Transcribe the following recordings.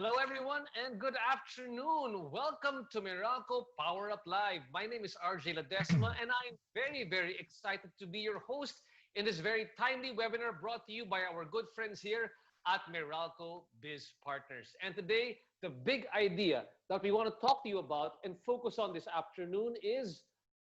Hello, everyone, and good afternoon. Welcome to Meralco Power Up Live. My name is RJ Ladesma, and I'm very excited to be your host in this very timely webinar brought to you by our good friends here at Meralco Biz Partners. And today, the big idea that we want to talk to you about and focus on this afternoon is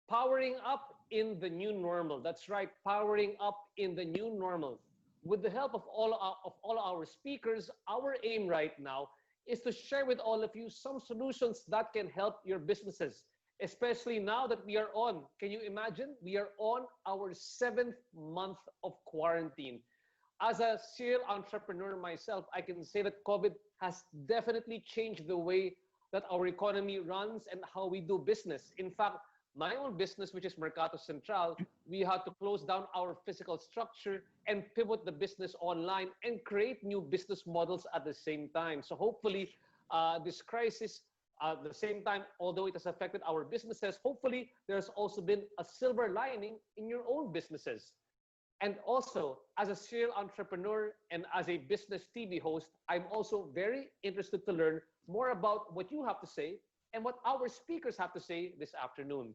powering up in the new normal. That's right, powering up in the new normal. With the help of all our speakers, our aim right now is to share with all of you some solutions that can help your businesses, especially now that we are on. Can you imagine? We are on our 7th month of quarantine. As a serial entrepreneur myself, I can say that COVID has definitely changed the way that our economy runs and how we do business. In fact, my own business, which is Mercato Central, we had to close down our physical structure and pivot the business online and create new business models at the same time. So hopefully, this crisis, at the same time, although it has affected our businesses, hopefully there's also been a silver lining in your own businesses. And also, as a serial entrepreneur and as a business TV host, I'm also very interested to learn more about what you have to say and what our speakers have to say this afternoon.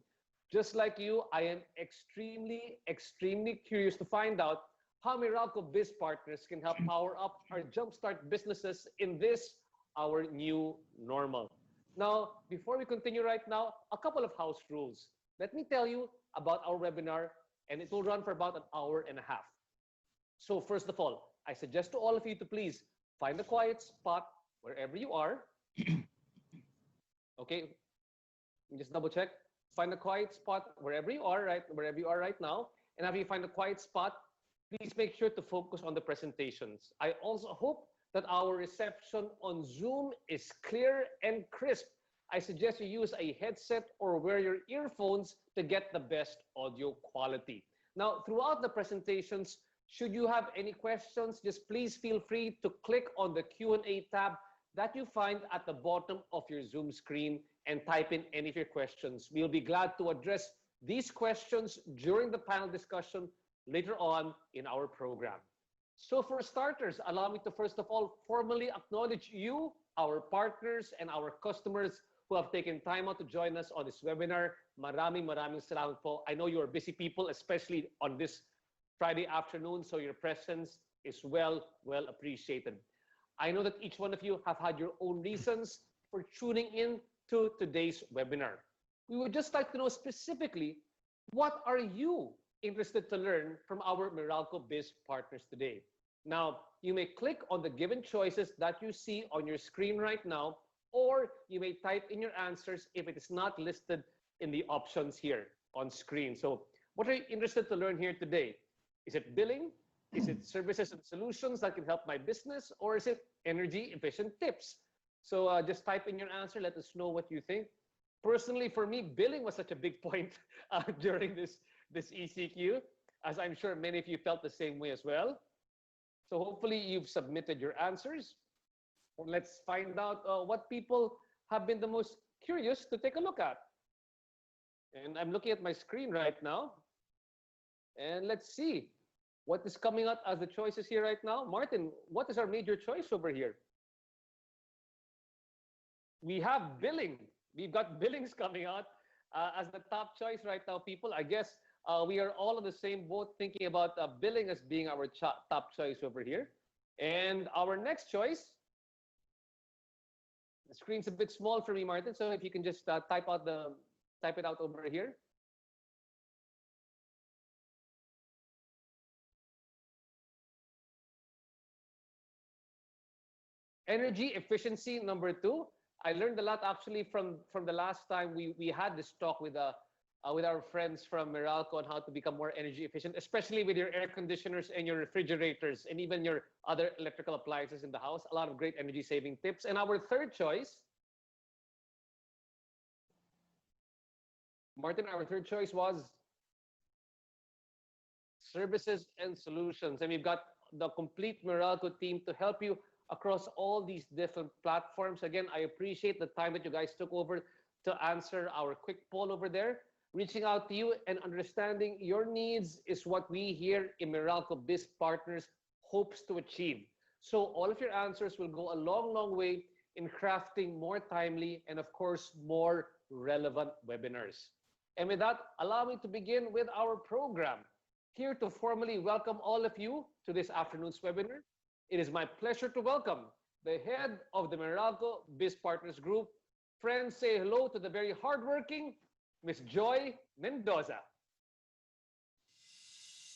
Just like you, I am extremely curious to find out how Meralco Biz Partners can help power up our jumpstart businesses in this, our new normal. Now, before we continue right now, a couple of house rules. Let me tell you about our webinar, and it will run for about an hour and a half. So first of all, I suggest to all of you to please find a quiet spot wherever you are. Okay, just double check. Find a quiet spot wherever you are right now. And after you find a quiet spot, please make sure to focus on the presentations. I also hope that our reception on Zoom is clear and crisp. I suggest you use a headset or wear your earphones to get the best audio quality. Now, throughout the presentations, should you have any questions, just please feel free to click on the Q&A tab that you find at the bottom of your Zoom screen and type in any of your questions. We'll be glad to address these questions during the panel discussion later on in our program. So for starters, allow me to first of all formally acknowledge you, our partners, and our customers who have taken time out to join us on this webinar. Maraming salamat po. I know you are busy people, especially on this Friday afternoon, so your presence is well appreciated. I know that each one of you have had your own reasons for tuning in to today's webinar. We would just like to know specifically, what are you interested to learn from our Meralco Biz Partners today? Now, you may click on the given choices that you see on your screen right now, or you may type in your answers if it is not listed in the options here on screen. So what are you interested to learn here today? Is it billing? Is it services and solutions that can help my business? Or is it energy efficient tips? So just type in your answer. Let us know what you think. Personally, for me, billing was such a big point during this ECQ, as I'm sure many of you felt the same way as well. So hopefully you've submitted your answers. Let's find out what people have been the most curious to take a look at. And I'm looking at my screen right now. And let's see what is coming out as the choices here right now. Martin, what is our major choice over here? We have billing. We've got billings coming out as the top choice right now, people. I guess we are all in the same boat thinking about billing as being our top choice over here. And our next choice, the screen's a bit small for me, Martin, so if you can just type it out over here. Energy efficiency, number 2. I learned a lot actually from the last time we had this talk with our friends from Meralco on how to become more energy efficient, especially with your air conditioners and your refrigerators and even your other electrical appliances in the house. A lot of great energy saving tips. And our third choice, Martin, our third choice was services and solutions. And we've got the complete Meralco team to help you across all these different platforms. Again, I appreciate the time that you guys took over to answer our quick poll over there. Reaching out to you and understanding your needs is what we here in Meralco Biz Partners hopes to achieve. So all of your answers will go a long way in crafting more timely and, of course, more relevant webinars. And with that, allow me to begin with our program. Here to formally welcome all of you to this afternoon's webinar. It is my pleasure to welcome the head of the Meralco Biz Partners Group. Friends, say hello to the very hardworking Miss Joy Mendoza.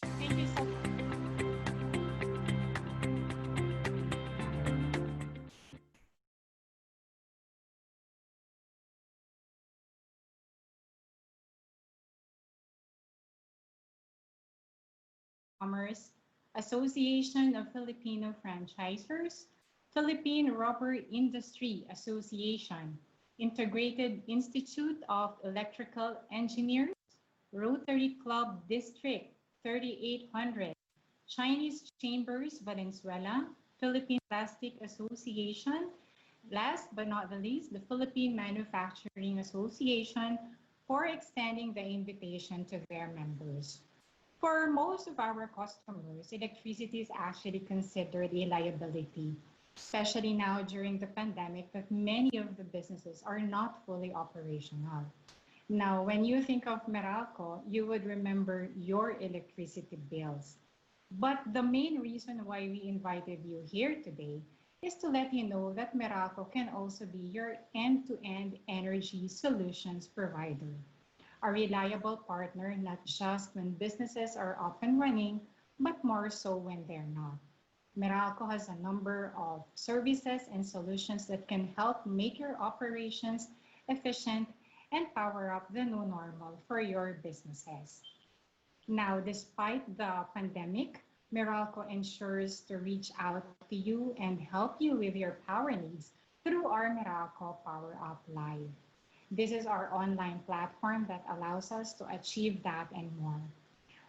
Thank you so much. Commerce Association of Filipino Franchisers, Philippine Rubber Industry Association, Integrated Institute of Electrical Engineers, Rotary Club District 3800, Chinese Chambers Valenzuela, Philippine Plastic Association, last but not the least, the Philippine Manufacturing Association for extending the invitation to their members. For most of our customers, electricity is actually considered a liability, especially now during the pandemic that many of the businesses are not fully operational. Now, when you think of Meralco, you would remember your electricity bills. But the main reason why we invited you here today is to let you know that Meralco can also be your end-to-end energy solutions provider. A reliable partner, not just when businesses are up and running, but more so when they're not. Meralco has a number of services and solutions that can help make your operations efficient and power up the new normal for your businesses. Now, despite the pandemic, Meralco ensures to reach out to you and help you with your power needs through our Meralco Power Up Live. This is our online platform that allows us to achieve that and more.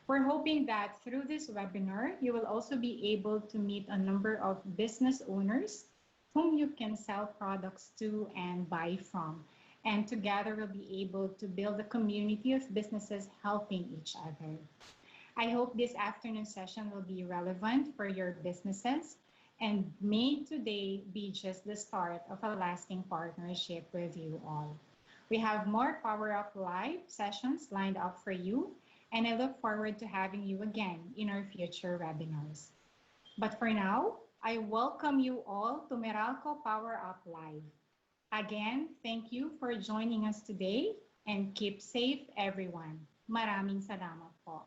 We're hoping that through this webinar, you will also be able to meet a number of business owners whom you can sell products to and buy from. And together we'll be able to build a community of businesses helping each other. I hope this afternoon session will be relevant for your businesses and may today be just the start of a lasting partnership with you all. We have more Power Up Live sessions lined up for you, and I look forward to having you again in our future webinars. But for now, I welcome you all to Meralco Power Up Live. Again, thank you for joining us today and keep safe, everyone. Maraming salamat po.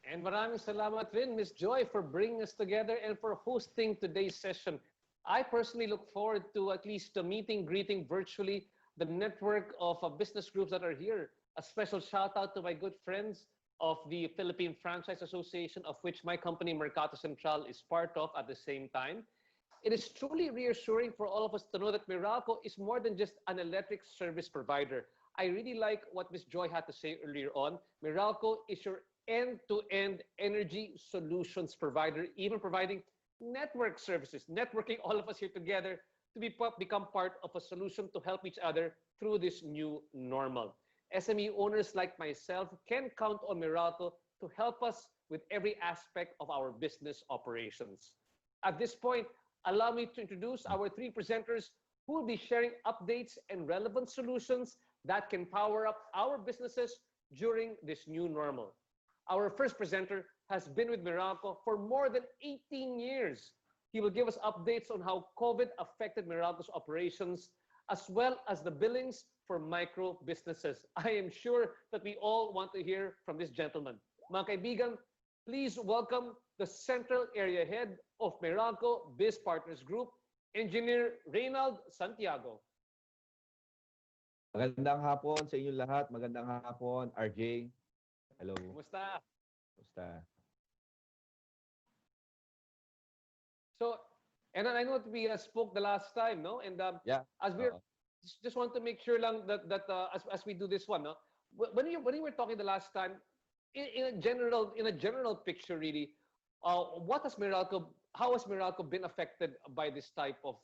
And maraming salamat rin, Miss Joy, for bringing us together and for hosting today's session. I personally look forward to at least meeting, greeting virtually the network of business groups that are here. A special shout out to my good friends of the Philippine Franchise Association, of which my company, Mercato Central, is part of at the same time. It is truly reassuring for all of us to know that Meralco is more than just an electric service provider. I really like what Ms. Joy had to say earlier on. Meralco is your end-to-end energy solutions provider, even providing network services, networking all of us here together to become part of a solution to help each other through this new normal. SME owners like myself can count on Meralco to help us with every aspect of our business operations. At this point, allow me to introduce our three presenters who will be sharing updates and relevant solutions that can power up our businesses during this new normal. Our first presenter has been with Meralco for more than 18 years. He will give us updates on how COVID affected Meralco's operations, as well as the billings for micro businesses. I am sure that we all want to hear from this gentleman. Mga kaibigan, please welcome the Central Area Head of Meralco Biz Partners Group, Engineer Reynald Santiago. Magandang hapon sa inyong lahat. Magandang hapon, RJ. Hello. Kumusta? Kumusta? So, and I know that we spoke the last time, no? And Yeah. as we're just want to make sure lang that as we do this one, no? When you were talking the last time, in a general picture, really, what has Meralco? How has Meralco been affected by this type of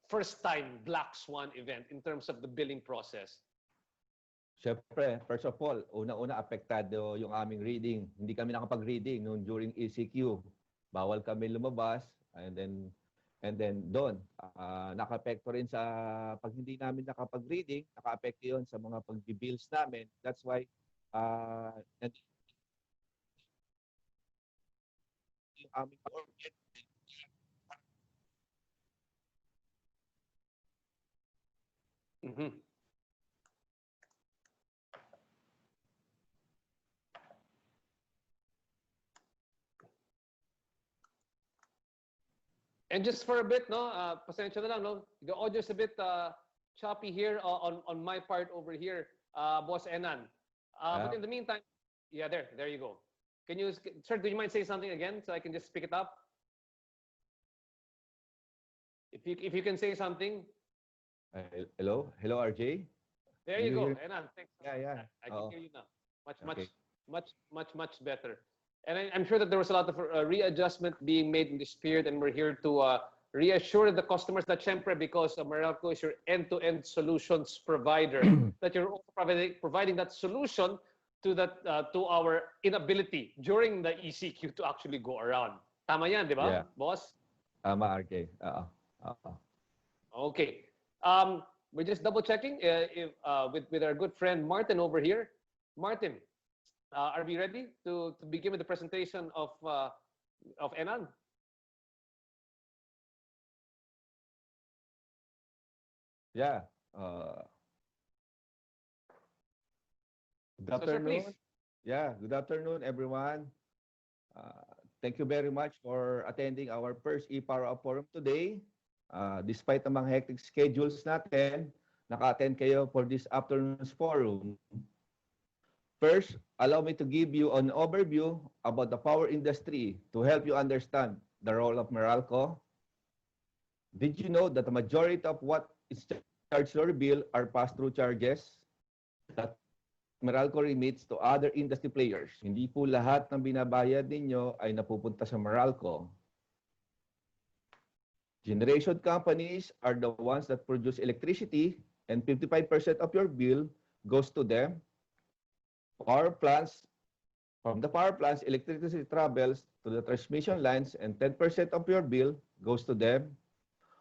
first-time black swan event in terms of the billing process? Siyempre, first of all, una-una apektado yung aming reading. Hindi kami nakapag-reading noon during ECQ. Bawal kami lumabas, and then And then doon, naka-apekto rin sa pag hindi namin nakapag-reading, naka-apekto yun sa mga pag-bills namin. That's why yung aming pag-orient. Mm-hmm. And just for a bit, no, pasensya na lang, no, the audio is a bit choppy here on my part over here, Boss Enan. But in the meantime, yeah, there you go. Can you, sir, do you mind saying something again so I can just pick it up? If you can say something. Hello, RJ. There you go, Enan. Thanks. Yeah. I can hear you now. Okay. Much better. And I'm sure that there was a lot of readjustment being made in this period, and we're here to reassure the customers that syempre, because Meralco is your end-to-end solutions provider, that you're also providing that solution to that to our inability during the ECQ to actually go around. Tama yan, di ba, Yeah. boss? Tama, RJ. Okay. We're just double checking with our good friend Martin over here. Martin, are we ready to begin with the presentation of Enan? Yeah. Good afternoon. Sir, Yeah, good afternoon, everyone. Thank you very much for attending our first e-Power Up Forum today. Despite ang mga hectic schedules natin, naka-attend kayo for this afternoon's forum. First, allow me to give you an overview about the power industry to help you understand the role of Meralco. Did you know that the majority of what is charged to your bill are pass-through charges that Meralco remits to other industry players? Hindi po lahat ng binabayad ninyo ay napupunta sa Meralco. Generation companies are the ones that produce electricity, and 55% of your bill goes to them. Power plants, from the power plants, electricity travels to the transmission lines, and 10% of your bill goes to them.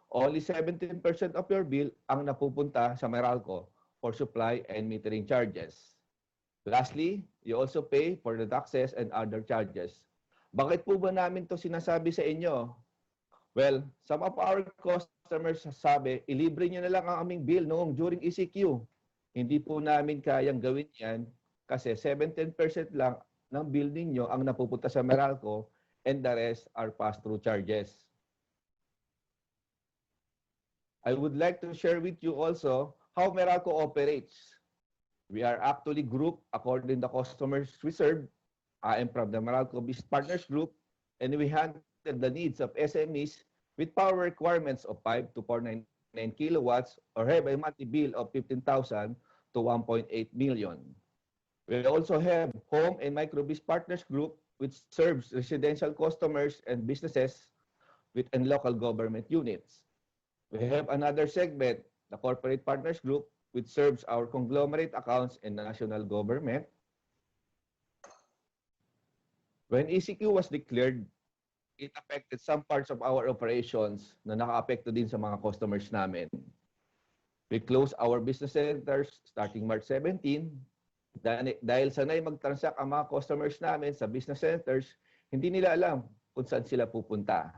Only 17% of your bill ang napupunta sa Meralco for supply and metering charges. Lastly, you also pay for the taxes and other charges. Bakit po ba namin to sinasabi sa inyo? Well, some of our customers sabi, ilibre nyo na lang ang aming bill noong during ECQ. Hindi po namin kayang gawin yan kasi 17% lang ng bill ninyo ang napupunta sa Meralco and the rest are pass-through charges. I would like to share with you also how Meralco operates. We are actually grouped according to the customers we serve. I am from the Meralco Business Partners Group, and we handle the needs of SMEs with power requirements of 5 to 499 kilowatts or have a monthly bill of 15,000 to 1.8 million. We also have Home and Micro Business Partners Group, which serves residential customers and businesses and local government units. We have another segment, the Corporate Partners Group, which serves our conglomerate accounts and national government. When ECQ was declared, it affected some parts of our operations na naka-apekto din sa mga customers namin. We closed our business centers starting March 17. Dahil sanay mag-transact ang mga customers namin sa business centers, hindi nila alam kung saan sila pupunta.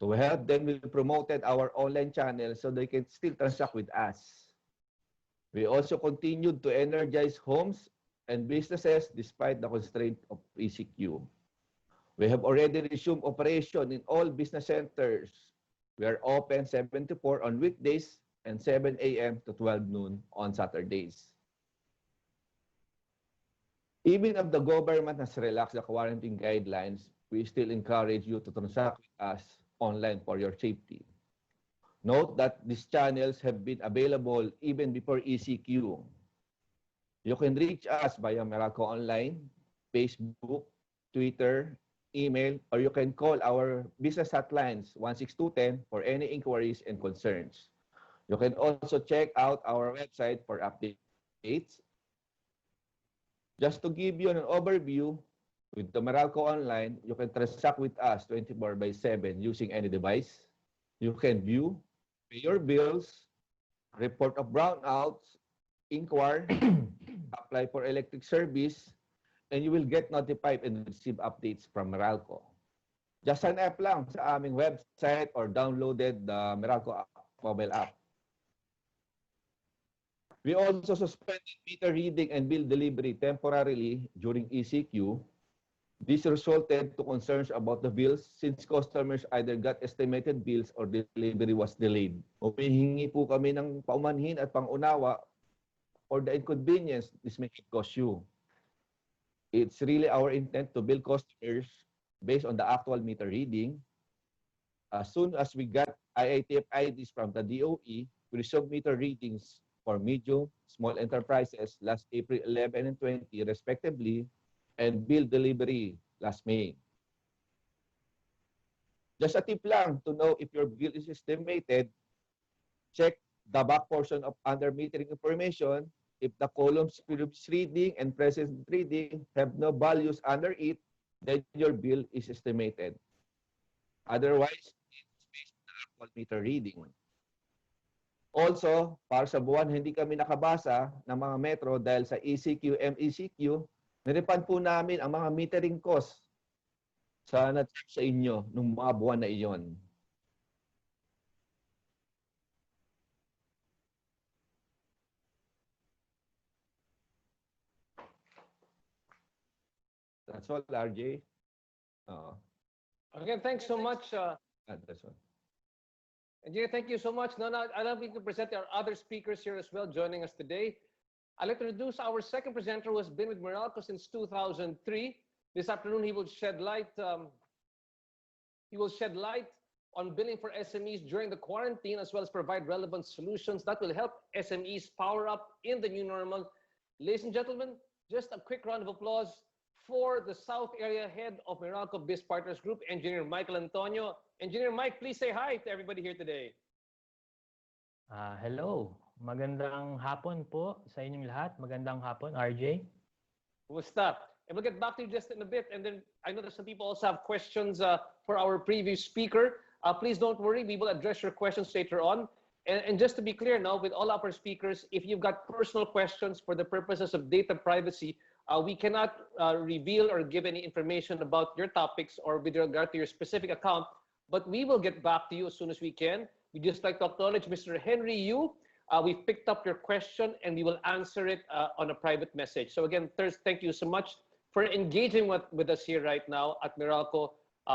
To help them, we promoted our online channel so they can still transact with us. We also continued to energize homes and businesses despite the constraint of ECQ. We have already resumed operation in all business centers. We are open 7 to 4 on weekdays and 7 a.m. to 12 noon on Saturdays. Even if the government has relaxed the quarantine guidelines, we still encourage you to transact with us online for your safety. Note that these channels have been available even before ECQ. You can reach us via Meralco Online, Facebook, Twitter, email, or you can call our business hotlines 16210 for any inquiries and concerns. You can also check out our website for updates. Just to give you an overview, with the Meralco Online, you can transact with us 24/7 using any device. You can view, pay your bills, report of brownouts, inquire, apply for electric service, and you will get notified and receive updates from Meralco. Just sign up lang sa aming website or downloaded the Meralco mobile app. We also suspended meter reading and bill delivery temporarily during ECQ. This resulted to concerns about the bills since customers either got estimated bills or delivery was delayed. Humihingi po kami ng paumanhin at pangunawa for the inconvenience this may cause you. It's really our intent to bill customers based on the actual meter reading. As soon as we got IATF IDs from the DOE, we resumed meter readings for medium, small enterprises last April 11 and 20 respectively, and bill delivery last May. Just a tip lang to know if your bill is estimated, check the back portion of under metering information. If the columns previous reading and present reading have no values under it, then your bill is estimated. Otherwise, it's based on the actual meter reading. Also, para sa buwan hindi kami nakabasa ng mga metro dahil sa ECQ, MECQ, nirefund po namin ang mga metering cost sa na-charge sa inyo nung mga buwan na iyon. That's all, RJ. Again, thanks so much. That's all. Engineer, thank you so much. Now, I'd like to present our other speakers here as well joining us today. I'd like to introduce our second presenter who has been with Meralco since 2003. This afternoon, he will shed light on billing for SMEs during the quarantine, as well as provide relevant solutions that will help SMEs power up in the new normal. Ladies and gentlemen, just a quick round of applause for the South Area Head of Meralco Biz Partners Group, Engineer Michael Antonio. Engineer Mike, please say hi to everybody here today. Hello. Magandang hapon po sa inyong lahat. Magandang hapon, RJ. Kumusta? And we'll get back to you just in a bit. And then I know that some people also have questions for our previous speaker. Please don't worry. We will address your questions later on. And just to be clear now, with all our speakers, if you've got personal questions for the purposes of data privacy, we cannot reveal or give any information about your topics or with regard to your specific account, but we will get back to you as soon as we can. We just like to acknowledge Mr. Henry Yu. We've picked up your question and we will answer it on a private message. So again, thank you so much for engaging with us here right now at Meralco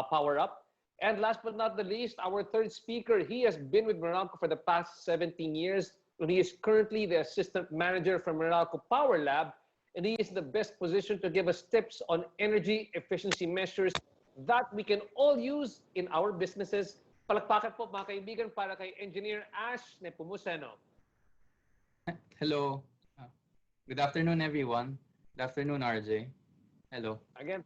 Power Up. And last but not the least, our third speaker, he has been with Meralco for the past 17 years. And he is currently the assistant manager for Meralco Power Lab. And he is in the best position to give us tips on energy efficiency measures that we can all use in our businesses. Palakpakan po mga kaibigan para kay Engineer Ash Nepomuceno. Hello. Good afternoon, everyone. Good afternoon, RJ. Hello. Again,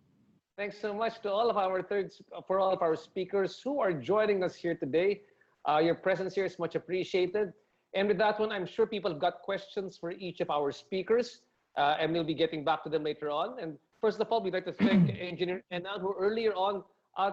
thanks so much to all of our speakers who are joining us here today. Your presence here is much appreciated. And with that one, I'm sure people have got questions for each of our speakers. And we'll be getting back to them later on. And first of all, we'd like to thank Engineer Enan, who earlier on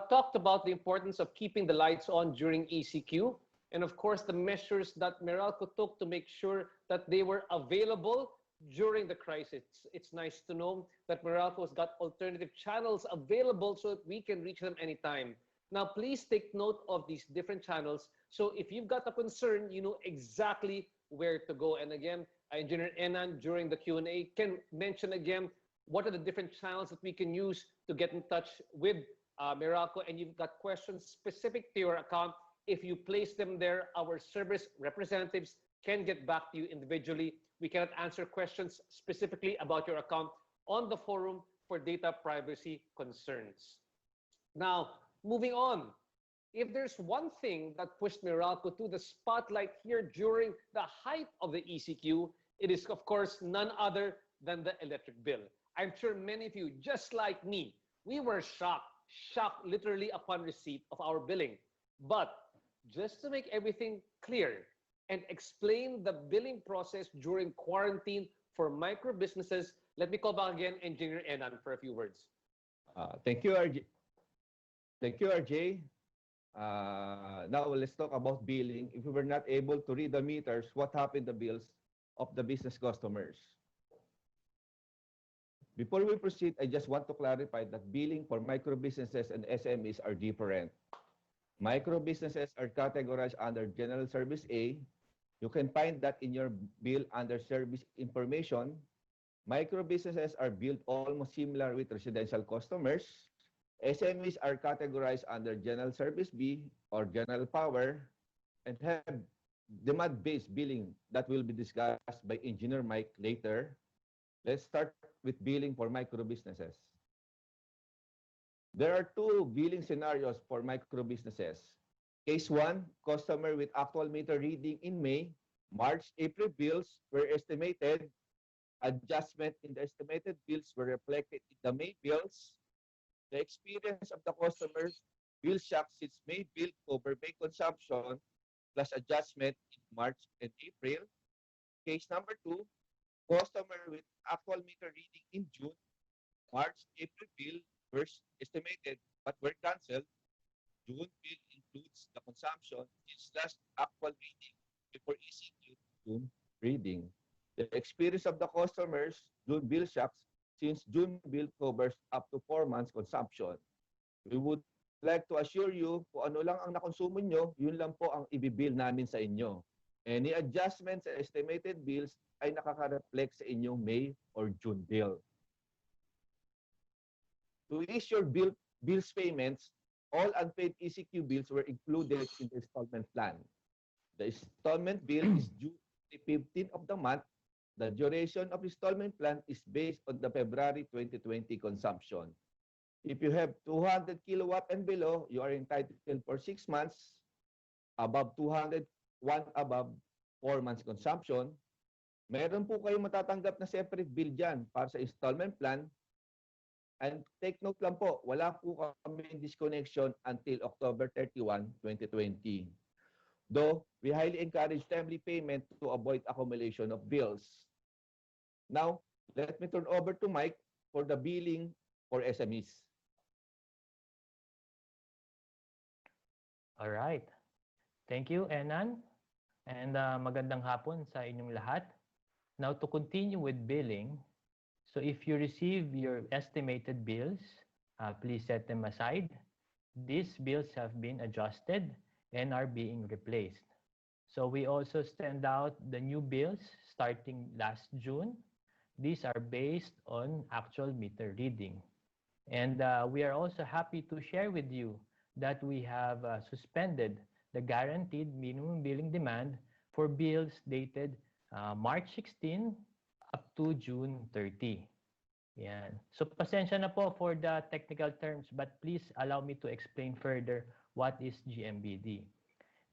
talked about the importance of keeping the lights on during ECQ. And of course, the measures that Meralco took to make sure that they were available during the crisis. It's nice to know that Meralco has got alternative channels available so that we can reach them anytime. Now, please take note of these different channels. So if you've got a concern, you know exactly where to go. And again, Engineer Enan during the Q&A can mention again what are the different channels that we can use to get in touch with Meralco. And you've got questions specific to your account. If you place them there, our service representatives can get back to you individually. We cannot answer questions specifically about your account on the forum for data privacy concerns. Now, moving on. If there's one thing that pushed Meralco to the spotlight here during the height of the ECQ, it is, of course, none other than the electric bill. I'm sure many of you, just like me, we were shocked literally upon receipt of our billing. But just to make everything clear and explain the billing process during quarantine for micro businesses, let me call back again Engineer Enan for a few words. Thank you, RJ. Thank you, RJ. Now let's talk about billing. If we were not able to read the meters, what happened to the bills of the business customers? Before we proceed, I just want to clarify that billing for micro businesses and SMEs are different. Micro businesses are categorized under General Service A. You can find that in your bill under Service Information. Micro businesses are billed almost similar with residential customers. SMEs are categorized under General Service B or General Power and have demand-based billing that will be discussed by Engineer Mike later. Let's start with billing for micro businesses. There are two billing scenarios for micro businesses. Case 1, customer with actual meter reading in May, March, April bills were estimated. Adjustment in the estimated bills were reflected in the May bills. The experience of the customers bill shock since May bill cover May consumption plus adjustment in March and April. Case number 2, customer with actual meter reading in June, March, April bill were estimated but were canceled. June bill includes the consumption since last actual reading before ECQ June reading. The experience of the customers, June bill shocks, since June bill covers up to 4 months consumption. We would like to assure you kung ano lang ang nakonsumo nyo, yun lang po ang ibibill namin sa inyo. Any adjustments sa estimated bills ay nakaka-reflect sa inyong May or June bill. To ease your bills payments, all unpaid ECQ bills were included in the installment plan. The installment bill is due the 15th of the month. The duration of installment plan is based on the February 2020 consumption. If you have 200 kilowatt and below, you are entitled for 6 months. Above 200, 1 above 4 months consumption. Meron po kayong matatanggap na separate bill dyan para sa installment plan. And take note lang po, wala po kami disconnection until October 31, 2020. Though, we highly encourage timely payment to avoid accumulation of bills. Now, let me turn over to Mike for the billing for SMEs. All right. Thank you, Enan. And magandang hapon sa inyong lahat. Now, to continue with billing, so if you receive your estimated bills, please set them aside. These bills have been adjusted and are being replaced. So we also send out the new bills starting last June. These are based on actual meter reading. And we are also happy to share with you that we have suspended the guaranteed minimum billing demand for bills dated March 16 up to June 30. Yan. So pasensya na po for the technical terms, but please allow me to explain further what is GMBD.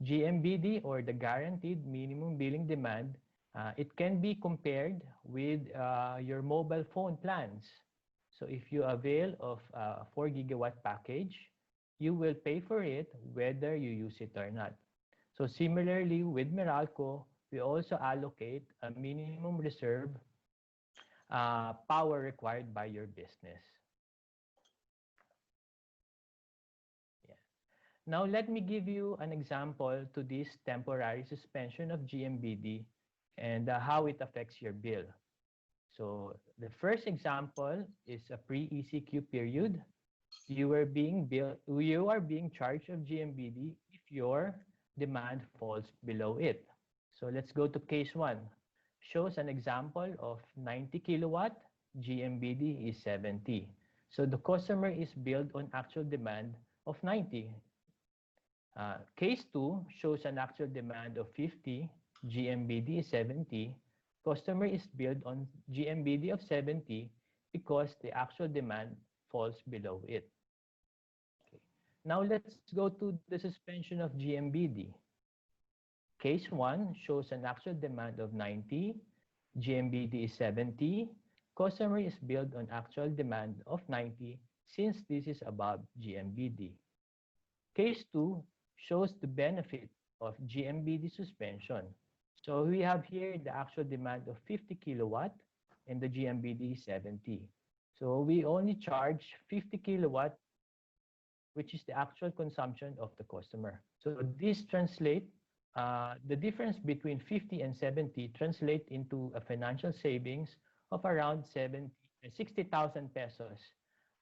GMBD, or the Guaranteed Minimum Billing Demand, it can be compared with your mobile phone plans. So if you avail of a 4 gigawatt package, you will pay for it whether you use it or not. So similarly with Meralco, we also allocate a minimum reserve power required by your business. Yeah. Now let me give you an example to this temporary suspension of GMBD and how it affects your bill. So the first example is a pre-ECQ period. You are being charged of GMBD if your demand falls below it. So let's go to case 1. Shows an example of 90 kilowatt, GMBD is 70. So the customer is billed on actual demand of 90. Case 2 shows an actual demand of 50, GMBD is 70. Customer is billed on GMBD of 70 because the actual demand falls below it. Okay. Now let's go to the suspension of GMBD. Case 1 shows an actual demand of 90, GMBD is 70, customer is billed on actual demand of 90 since this is above GMBD. Case 2 shows the benefit of GMBD suspension. So we have here the actual demand of 50 kilowatt and the GMBD is 70. So we only charge 50 kilowatt which is the actual consumption of the customer. So this translate the difference between 50 and 70 translate into a financial savings of around 60,000 pesos.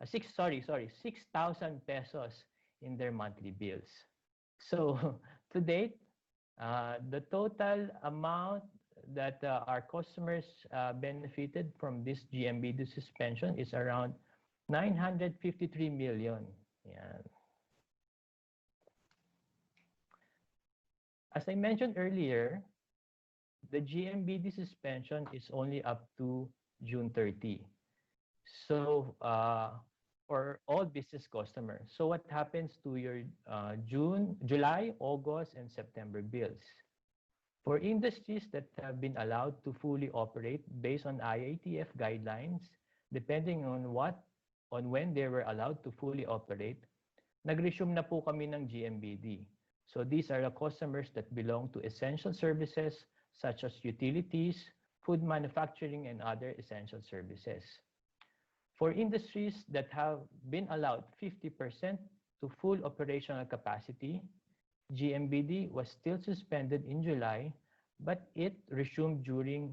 6,000 pesos in their monthly bills. So to date, the total amount that our customers benefited from this GMBD suspension is around 953 million. Yeah. As I mentioned earlier, the GMBD suspension is only up to June 30. So for all business customers. So what happens to your July, August, and September bills? For industries that have been allowed to fully operate based on IATF guidelines, depending on when they were allowed to fully operate, nag-resume na po kami ng GMBD. So these are the customers that belong to essential services such as utilities, food manufacturing, and other essential services. For industries that have been allowed 50% to full operational capacity, GMBD was still suspended in July, but it resumed during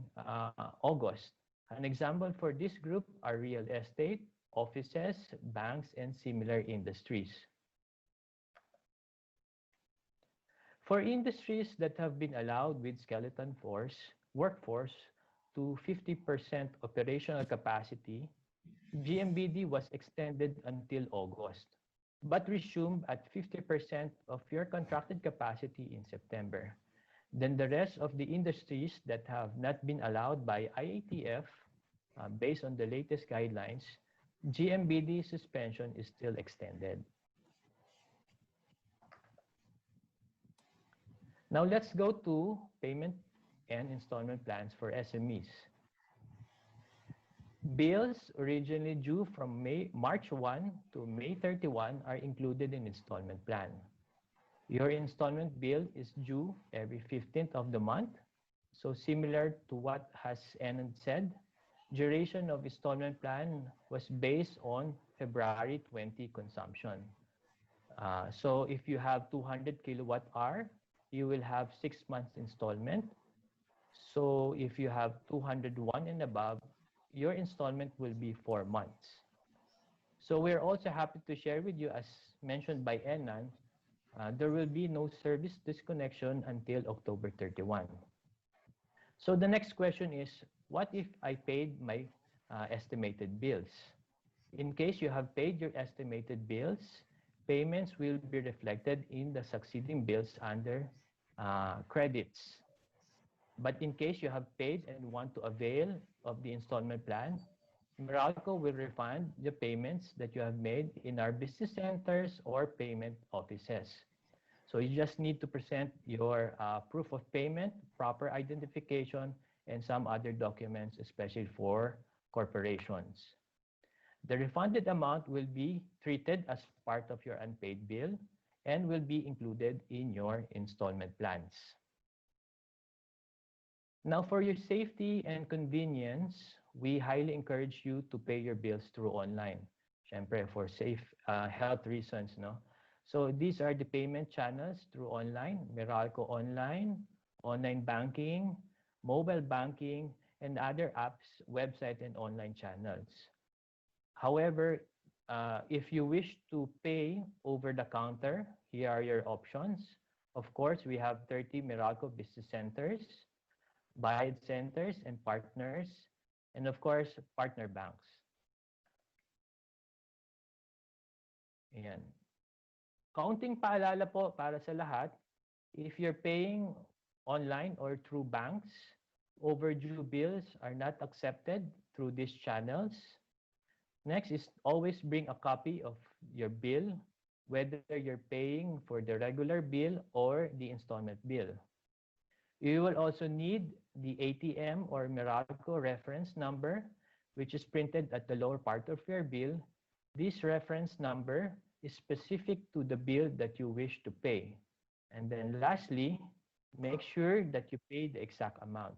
August. An example for this group are real estate, offices, banks, and similar industries. For industries that have been allowed with skeleton workforce to 50% operational capacity, GMBD was extended until August, but resumed at 50% of your contracted capacity in September. Then the rest of the industries that have not been allowed by IATF, based on the latest guidelines, GMBD suspension is still extended. Now let's go to payment and installment plans for SMEs. Bills originally due from March 1 to May 31 are included in installment plan. Your installment bill is due every 15th of the month. So similar to what has Anand said, duration of installment plan was based on February 20 consumption. So if you have 200 kilowatt hour, you will have 6 months installment. So if you have 201 and above, your installment will be 4 months. So we're also happy to share with you, as mentioned by Enan, there will be no service disconnection until October 31. So the next question is, what if I paid my estimated bills? In case you have paid your estimated bills, payments will be reflected in the succeeding bills under credits. But in case you have paid and want to avail of the installment plan, Meralco will refund the payments that you have made in our business centers or payment offices. So you just need to present your proof of payment, proper identification, and some other documents, especially for corporations. The refunded amount will be treated as part of your unpaid bill and will be included in your installment plans. Now, for your safety and convenience, we highly encourage you to pay your bills through online. Syempre, for safe health reasons, no? So these are the payment channels through online, Meralco Online, online banking, mobile banking, and other apps, website, and online channels. However, if you wish to pay over the counter, here are your options. Of course, we have 30 Meralco business centers, Bayad centers and partners, and of course, partner banks. Ayan. Kaunting paalala po para sa lahat, if you're paying online or through banks, overdue bills are not accepted through these channels. Next is always bring a copy of your bill, whether you're paying for the regular bill or the installment bill. You will also need the ATM or Meralco reference number, which is printed at the lower part of your bill. This reference number is specific to the bill that you wish to pay. And then lastly, make sure that you pay the exact amount.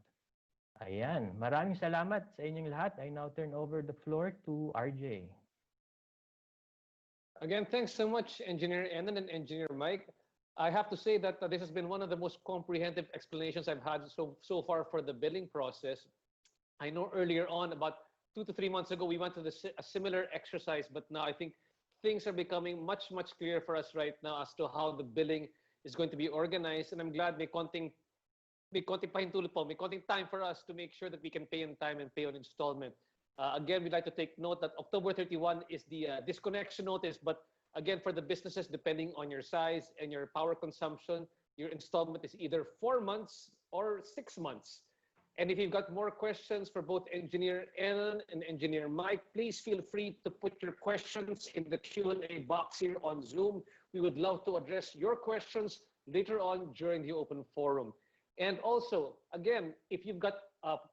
Ayan. Maraming salamat sa inyong lahat. I now turn over the floor to RJ. Again, thanks so much, Engineer Enan and Engineer Mike. I have to say that this has been one of the most comprehensive explanations I've had so far for the billing process. I know earlier on, about 2 to 3 months ago, we went to a similar exercise, but now I think things are becoming much clearer for us right now as to how the billing is going to be organized. And I'm glad may konting pahintulot po, may konting time for us to make sure that we can pay on time and pay on installment. Again, we'd like to take note that October 31 is the disconnection notice, but again, for the businesses, depending on your size and your power consumption, your installment is either 4 months or 6 months. And if you've got more questions for both Engineer Ellen and Engineer Mike, please feel free to put your questions in the Q&A box here on Zoom. We would love to address your questions later on during the open forum. And also, again, if you've got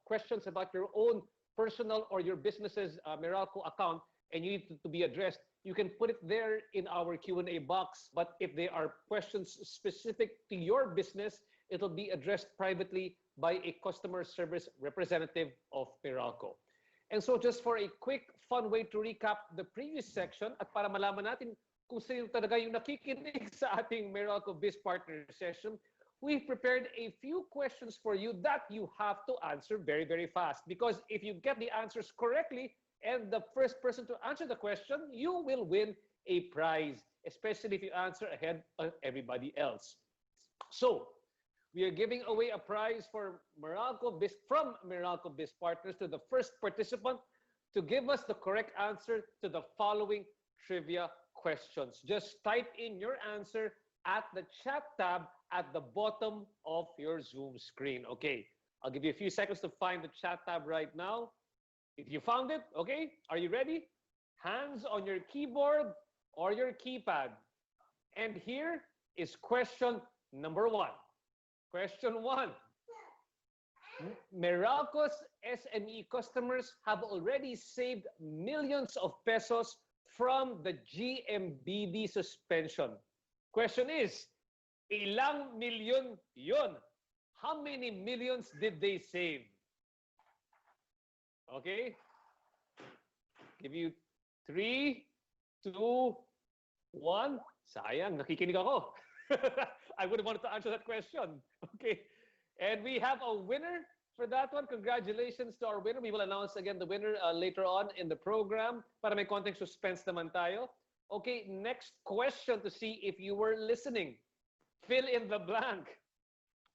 questions about your own personal or your business's Meralco account and you need to be addressed, you can put it there in our Q&A box. But if they are questions specific to your business, it'll be addressed privately by a customer service representative of Meralco. And so just for a quick, fun way to recap the previous section at para malaman natin kung sino talaga yung nakikinig sa ating Meralco Biz Partner session, we've prepared a few questions for you that you have to answer very fast. Because if you get the answers correctly and the first person to answer the question, you will win a prize, especially if you answer ahead of everybody else. So, we are giving away a prize from Meralco Biz Partners to the first participant to give us the correct answer to the following trivia questions. Just type in your answer at the chat tab at the bottom of your Zoom screen. Okay, I'll give you a few seconds to find the chat tab right now. If you found it, okay, are you ready? Hands on your keyboard or your keypad. And here is question number 1. Question 1. Meralco's SME customers have already saved millions of pesos from the GMBD suspension. Question is, ilang milyon yon? How many millions did they save? Okay? Give you 3, 2, 1. Sayang, nakikinig ako. I would have wanted to answer that question. Okay. And we have a winner for that one. Congratulations to our winner. We will announce again the winner later on in the program. Para may konting suspense naman tayo. Okay, next question to see if you were listening. Fill in the blank.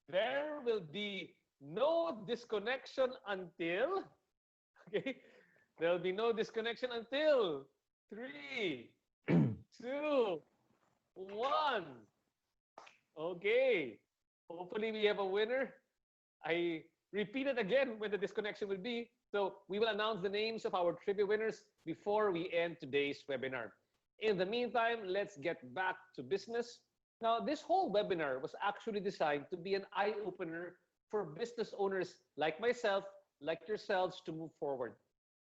There will be no disconnection until... Okay. There will be no disconnection until 3, 2, 1. Okay. Hopefully we have a winner. I repeat it again when the disconnection will be. So we will announce the names of our trivia winners before we end today's webinar. In the meantime, let's get back to business. Now, this whole webinar was actually designed to be an eye-opener for business owners like myself, like yourselves, to move forward.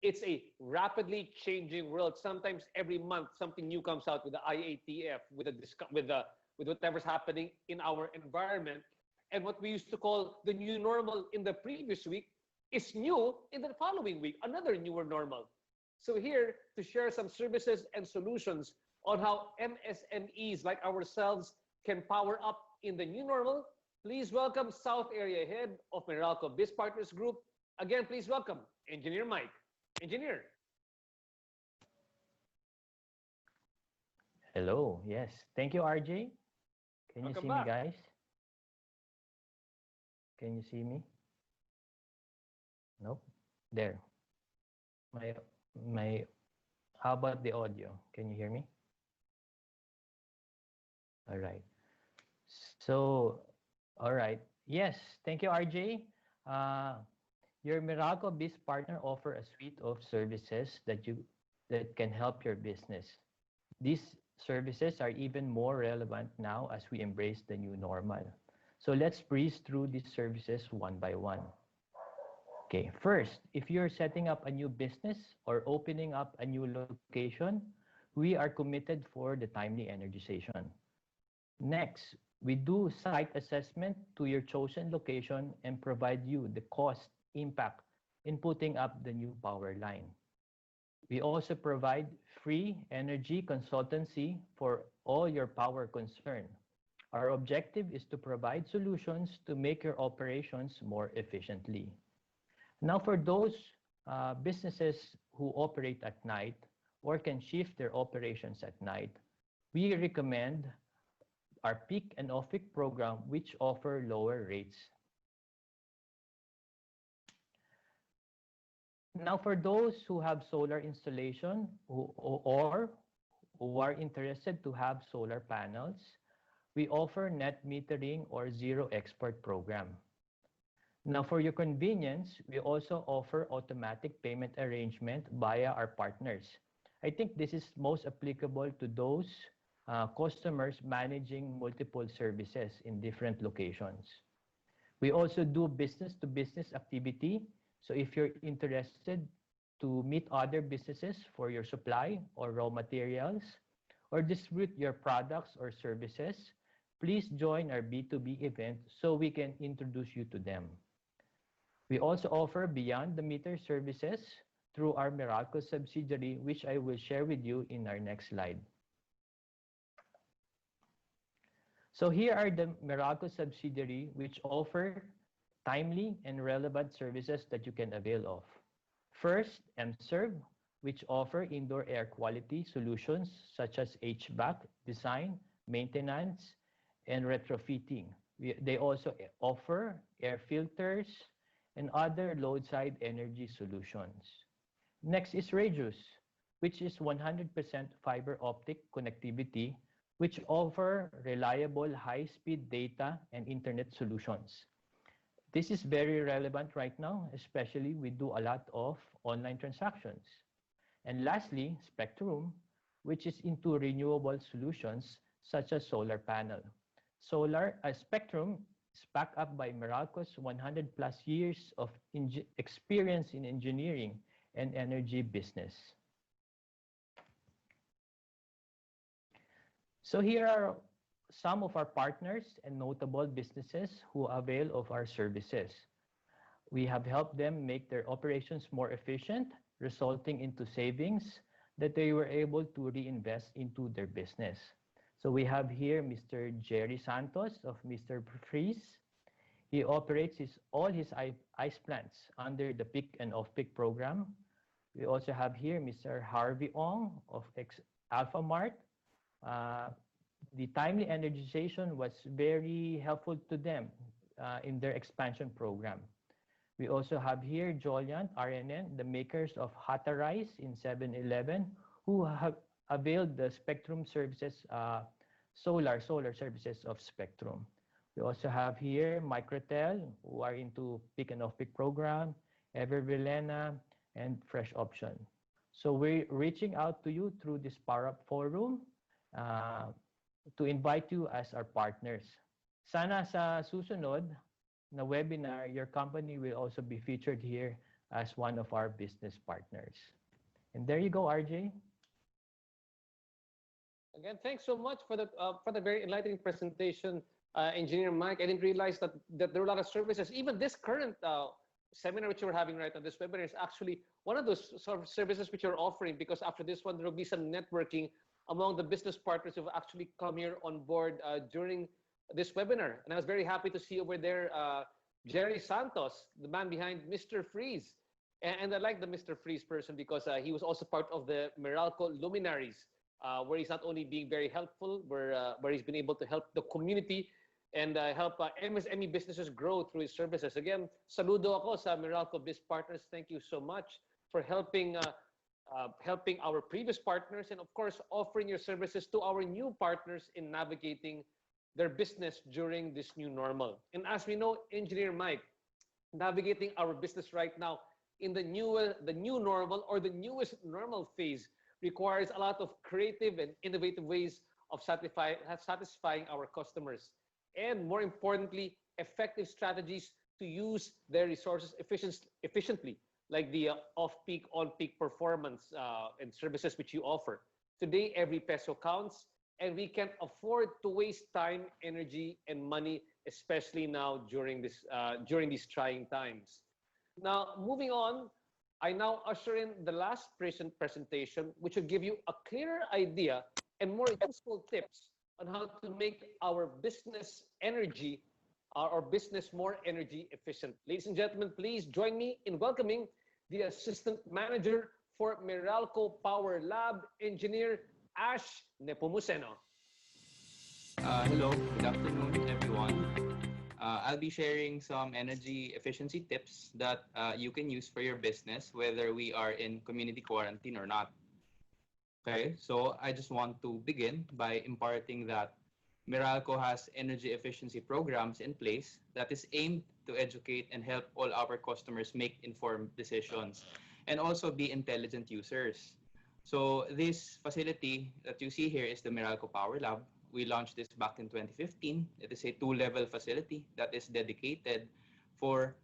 It's a rapidly changing world. Sometimes every month, something new comes out with the IATF, with whatever's happening in our environment. And what we used to call the new normal in the previous week is new in the following week, another newer normal. So here to share some services and solutions on how MSMEs like ourselves can power up in the new normal, please welcome South Area Head of Meralco Biz Partners Group. Again, please welcome Engineer Mike. Engineer. Hello. Yes. Thank you, RJ. Can you Welcome see back. me, guys? Can you see me? Nope. There. My. How about the audio? Can you hear me? All right. So, all right. Yes. Thank you, RJ. Your Meralco Biz Partner offer a suite of services that can help your business. These services are even more relevant now as we embrace the new normal. So let's breeze through these services one by one. Okay, first, if you're setting up a new business or opening up a new location, we are committed for the timely energization. Next, we do site assessment to your chosen location and provide you the cost impact in putting up the new power line. We also provide free energy consultancy for all your power concern. Our objective is to provide solutions to make your operations more efficiently. Now, for those businesses who operate at night or can shift their operations at night, we recommend our peak and off-peak program, which offer lower rates. Now, for those who have solar installation or who are interested to have solar panels, we offer net metering or zero export program. Now, for your convenience, we also offer automatic payment arrangement via our partners. I think this is most applicable to those customers managing multiple services in different locations. We also do business-to-business activity. So if you're interested to meet other businesses for your supply or raw materials or distribute your products or services, please join our B2B event so we can introduce you to them. We also offer beyond the meter services through our Meralco subsidiary, which I will share with you in our next slide. So here are the Meralco subsidiary, which offer timely and relevant services that you can avail of. First, MServe, which offer indoor air quality solutions such as HVAC, design, maintenance, and retrofitting. They also offer air filters and other load-side energy solutions. Next is Radius, which is 100% fiber optic connectivity, which offer reliable high-speed data and internet solutions. This is very relevant right now, especially we do a lot of online transactions. And lastly, Spectrum, which is into renewable solutions such as solar panel. Spectrum is backed up by Meralco's 100 plus years of experience in engineering and energy business. So here are some of our partners and notable businesses who avail of our services. We have helped them make their operations more efficient, resulting into savings that they were able to reinvest into their business. So we have here Mr. Jerry Santos of Mr. Freeze. He operates all his ice plants under the peak and off-peak program. We also have here Mr. Harvey Ong of Alpha Mart. The timely energization was very helpful to them in their expansion program. We also have here Joliant RNN, the makers of Hata Rice in 7-Eleven, who have availed the Spectrum services, solar services of Spectrum. We also have here Microtel, who are into peak and off-peak program, Evervilena, and Fresh Option. So we're reaching out to you through this Power Up Forum to invite you as our partners. Sana sa susunod na webinar, your company will also be featured here as one of our business partners. And there you go, RJ. Again, thanks so much for the very enlightening presentation, Engineer Mike. I didn't realize that there are a lot of services. Even this current seminar which we're having right now, this webinar is actually one of those sort of services which you're offering, because after this one, there will be some networking among the business partners who have actually come here on board during this webinar. And I was very happy to see over there Jerry Santos, the man behind Mr. Freeze. And I like the Mr. Freeze person because he was also part of the Meralco luminaries, where he's not only being very helpful, where he's been able to help the community and help MSME businesses grow through his services. Again, saludo ako sa Meralco Biz Partners. Thank you so much for helping our previous partners, and of course, offering your services to our new partners in navigating their business during this new normal. And as we know, Engineer Mike, navigating our business right now in the new normal or the newest normal phase requires a lot of creative and innovative ways of satisfying our customers. And more importantly, effective strategies to use their resources efficiently, like the off-peak, on-peak performance and services which you offer. Today, every peso counts, and we can't afford to waste time, energy, and money, especially now during these trying times. Now, moving on, I now usher in the last presentation, which will give you a clearer idea and more useful tips on how to make our business energy, our business more energy efficient. Ladies and gentlemen, please join me in welcoming the Assistant Manager for Meralco Power Lab, Engineer Ash Nepomuceno. Hello, good afternoon, everyone. I'll be sharing some energy efficiency tips that you can use for your business, whether we are in community quarantine or not. Okay, so I just want to begin by imparting that Meralco has energy efficiency programs in place that is aimed to educate and help all our customers make informed decisions and also be intelligent users. So this facility that you see here is the Meralco Power Lab. We launched this back in 2015. It is a two-level facility that is dedicated for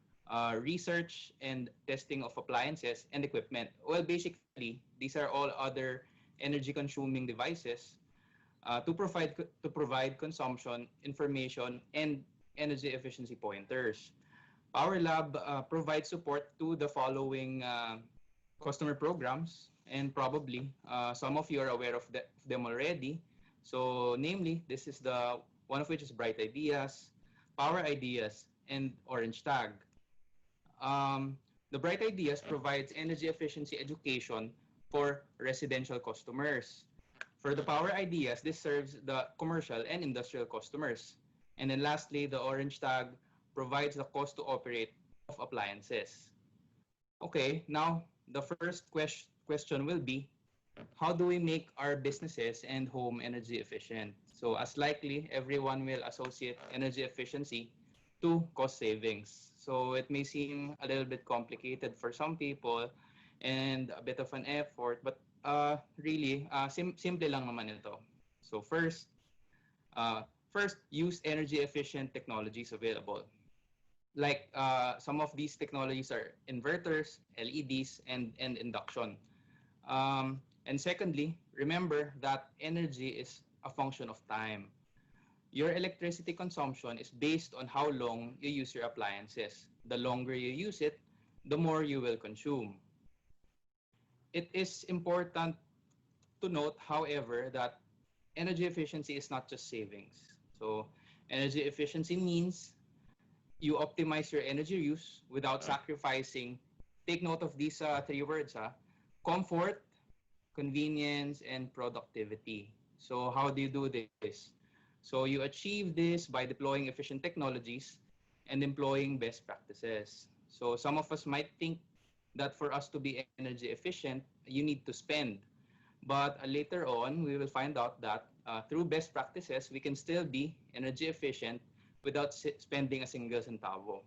research and testing of appliances and equipment. Well, basically, these are all other energy-consuming devices to provide consumption information and energy efficiency pointers. Power Lab provides support to the following customer programs, and probably some of you are aware of them already. So, namely, this is the one of which is Bright Ideas, Power Ideas, and Orange Tag. The Bright Ideas provides energy efficiency education for residential customers. For the Power Ideas, this serves the commercial and industrial customers. And then lastly, the Orange Tag provides the cost to operate of appliances. Okay, now the first question will be, how do we make our businesses and home energy efficient? So as likely, everyone will associate energy efficiency to cost savings. So it may seem a little bit complicated for some people and a bit of an effort, but really, simple lang naman ito. So first, use energy efficient technologies available. Like some of these technologies are inverters, LEDs, and induction. And secondly, remember that energy is a function of time. Your electricity consumption is based on how long you use your appliances. The longer you use it, the more you will consume. It is important to note, however, that energy efficiency is not just savings. So energy efficiency means you optimize your energy use without sacrificing, take note of these three words, comfort, convenience, and productivity. So how do you do this? So you achieve this by deploying efficient technologies and employing best practices. So some of us might think that for us to be energy efficient, you need to spend. But later on, we will find out that through best practices, we can still be energy efficient without spending a single centavo.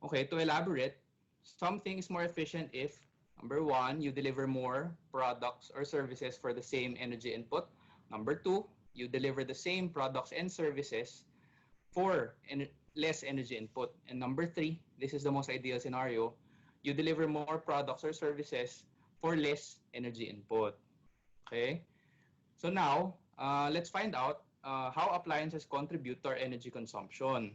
Okay, to elaborate, something is more efficient if, number one, you deliver more products or services for the same energy input. Number two, you deliver the same products and services for less energy input. And number three, this is the most ideal scenario, you deliver more products or services for less energy input. Okay? So now, let's find out how appliances contribute to our energy consumption.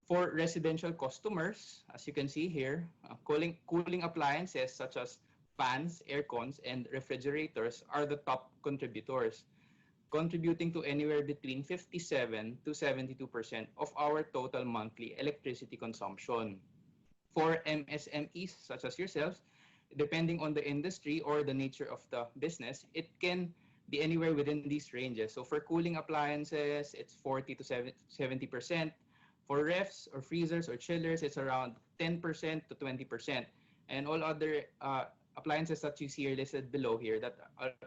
For residential customers, as you can see here, cooling appliances such as fans, air cons, and refrigerators are the top contributors, contributing to anywhere between 57 to 72% of our total monthly electricity consumption. For MSMEs such as yourselves, depending on the industry or the nature of the business, it can be anywhere within these ranges. So for cooling appliances, it's 40 to 70%. For refs or freezers or chillers, it's around 10% to 20%. And all other appliances that you see are listed below here that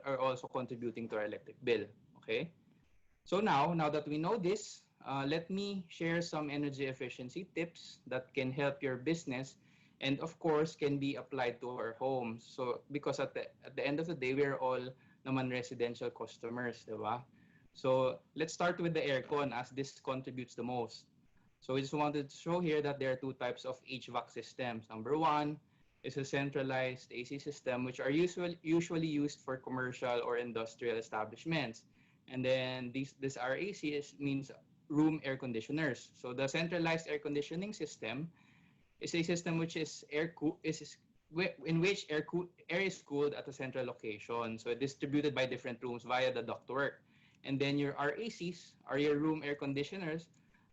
are also contributing to our electric bill. Okay? So now that we know this, let me share some energy efficiency tips that can help your business and of course can be applied to our homes. So because at the end of the day, we're all naman residential customers, diba? So let's start with the aircon as this contributes the most. So we just wanted to show here that there are two types of HVAC systems. Number one is a centralized AC system, which are usually used for commercial or industrial establishments. And then this RAC means room air conditioners. So the centralized air conditioning system is a system which is in which air is cooled at a central location, so distributed by different rooms via the ductwork. And then your RACs are your room air conditioners.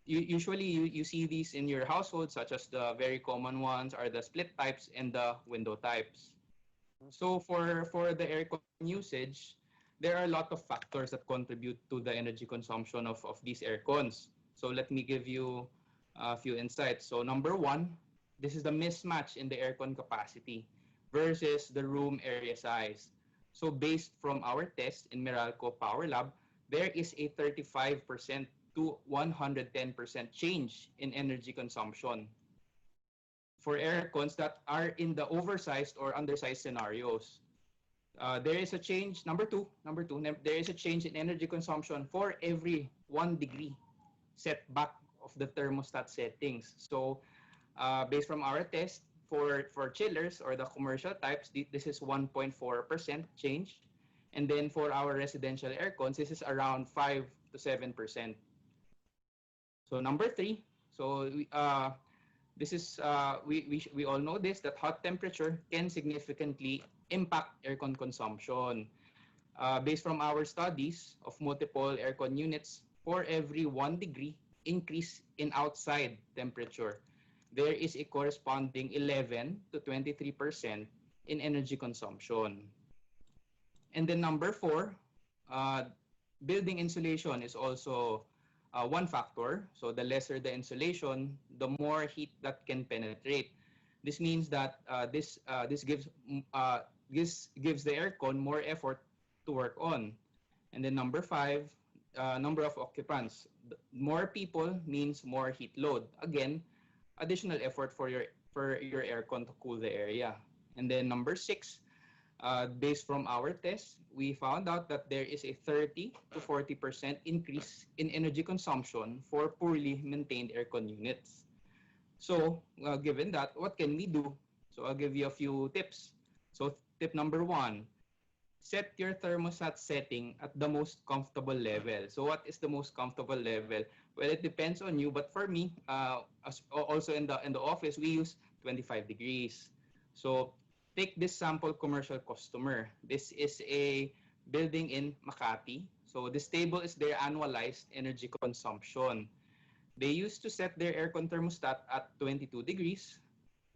You see these in your household, such as the very common ones are the split types and the window types. So for the aircon usage, there are a lot of factors that contribute to the energy consumption of these aircons. So let me give you a few insights. So number one, this is the mismatch in the aircon capacity versus the room area size. So based from our test in Meralco Power Lab, there is a 35% to 110% change in energy consumption for aircons that are in the oversized or undersized scenarios. There is a change, there is a change in energy consumption for every 1 degree setback of the thermostat settings. So based from our test, for chillers or the commercial types, this is 1.4% change. And then for our residential aircons, this is around 5 to 7%. So number three, so this is we all know this, that hot temperature can significantly impact aircon consumption. Based from our studies of multiple aircon units, for every 1 degree increase in outside temperature, there is a corresponding 11 to 23% in energy consumption. And then number four, building insulation is also one factor. So the lesser the insulation, the more heat that can penetrate. This means that this gives the aircon more effort to work on. And then number five, number of occupants. More people means more heat load. Again, additional effort for your aircon to cool the area. And then number six, based from our test, we found out that there is a 30 to 40% increase in energy consumption for poorly maintained aircon units. So, given that, what can we do? So, I'll give you a few tips. So, tip number one, set your thermostat setting at the most comfortable level. So, what is the most comfortable level? Well, it depends on you, but for me, also in the office, we use 25 degrees. So, take this sample commercial customer. This is a building in Makati. So this table is their annualized energy consumption. They used to set their aircon thermostat at 22 degrees.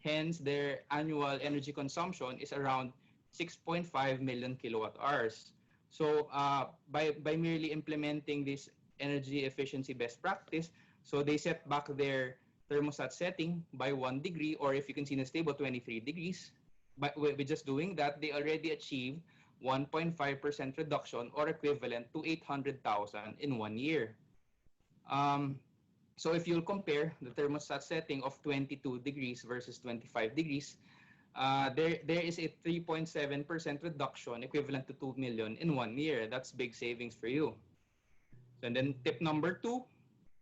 Hence, their annual energy consumption is around 6.5 million kilowatt hours. So by merely implementing this energy efficiency best practice, so they set back their thermostat setting by 1 degree, or if you can see in the table, 23 degrees. But with just doing that, they already achieved 1.5% reduction, or equivalent to 800,000 in 1 year. So if you'll compare the thermostat setting of 22 degrees versus 25 degrees, there is a 3.7% reduction, equivalent to 2 million in 1 year. That's big savings for you. And then tip number two,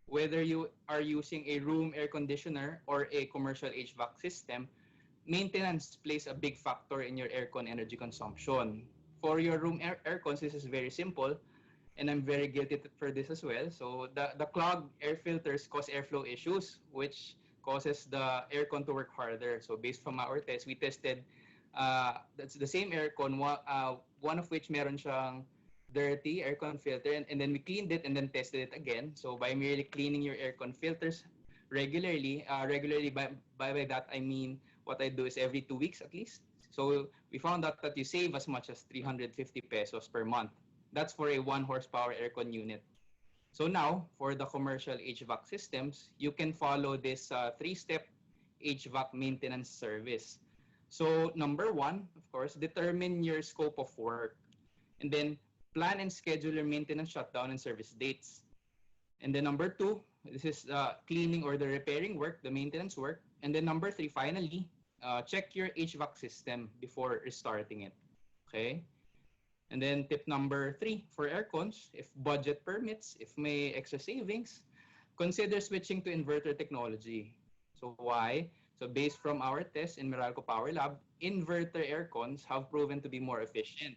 whether you are using a room air conditioner or a commercial HVAC system, maintenance plays a big factor in your aircon energy consumption. For your room aircons, this is very simple, and I'm very guilty for this as well. So the clogged air filters cause airflow issues, which causes the aircon to work harder. So based from our test, we tested that's the same aircon, one of which meron siyang dirty aircon filter, and then we cleaned it and then tested it again. So by merely cleaning your aircon filters regularly, by that I mean what I do is every 2 weeks at least. So we found out that you save as much as 350 pesos per month. That's for a 1 horsepower aircon unit. So now, for the commercial HVAC systems, you can follow this 3-step HVAC maintenance service. So number one, of course, determine your scope of work. And then plan and schedule your maintenance shutdown and service dates. And then number two, this is cleaning or the repairing work, the maintenance work. And then number three, finally, check your HVAC system before restarting it. Okay? And then tip number three, for aircons, if budget permits, if may extra savings, consider switching to inverter technology. So why? So based from our test in Meralco Power Lab, inverter aircons have proven to be more efficient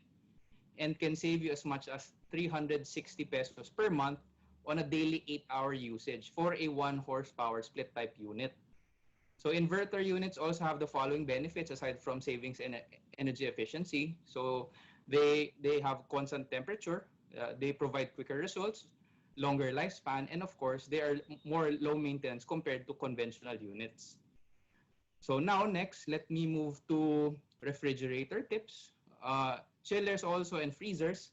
and can save you as much as 360 pesos per month on a daily 8-hour usage for a 1 horsepower split type unit. So inverter units also have the following benefits aside from savings and energy efficiency. So they have constant temperature, they provide quicker results, longer lifespan, and of course, they are more low maintenance compared to conventional units. So now next, let me move to refrigerator tips. Chillers also and freezers.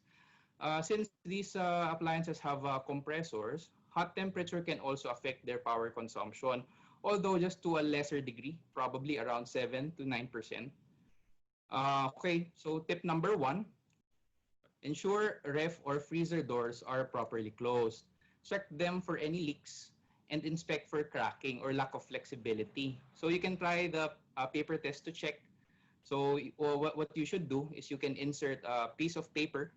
Since these appliances have compressors, hot temperature can also affect their power consumption, although just to a lesser degree, probably around 7 to 9%. Okay, so tip number one, ensure ref or freezer doors are properly closed. Check them for any leaks and inspect for cracking or lack of flexibility. So you can try the paper test to check. So what you should do is you can insert a piece of paper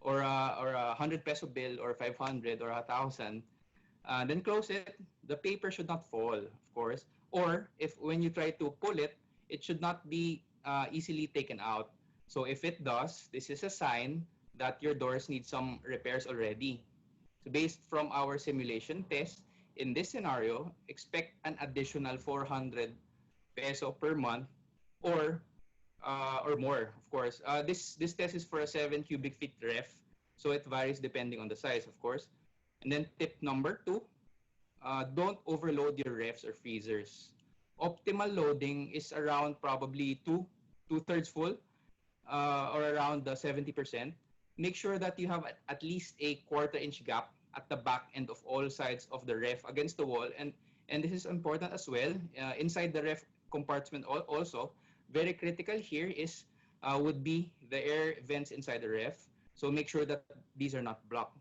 or a 100 peso bill or 500 or 1,000. Then close it. The paper should not fall, of course. Or if when you try to pull it, it should not be easily taken out. So if it does, this is a sign that your doors need some repairs already. So based from our simulation test, in this scenario, expect an additional 400 peso per month or more, of course. This test is for a 7 cubic feet ref, so it varies depending on the size, of course. And then tip number two, don't overload your refs or freezers. Optimal loading is around probably two-thirds full, or around the 70%. Make sure that you have at least a quarter-inch gap at the back end of all sides of the ref against the wall, and this is important as well. Inside the ref compartment also, very critical here is would be the air vents inside the ref. So make sure that these are not blocked.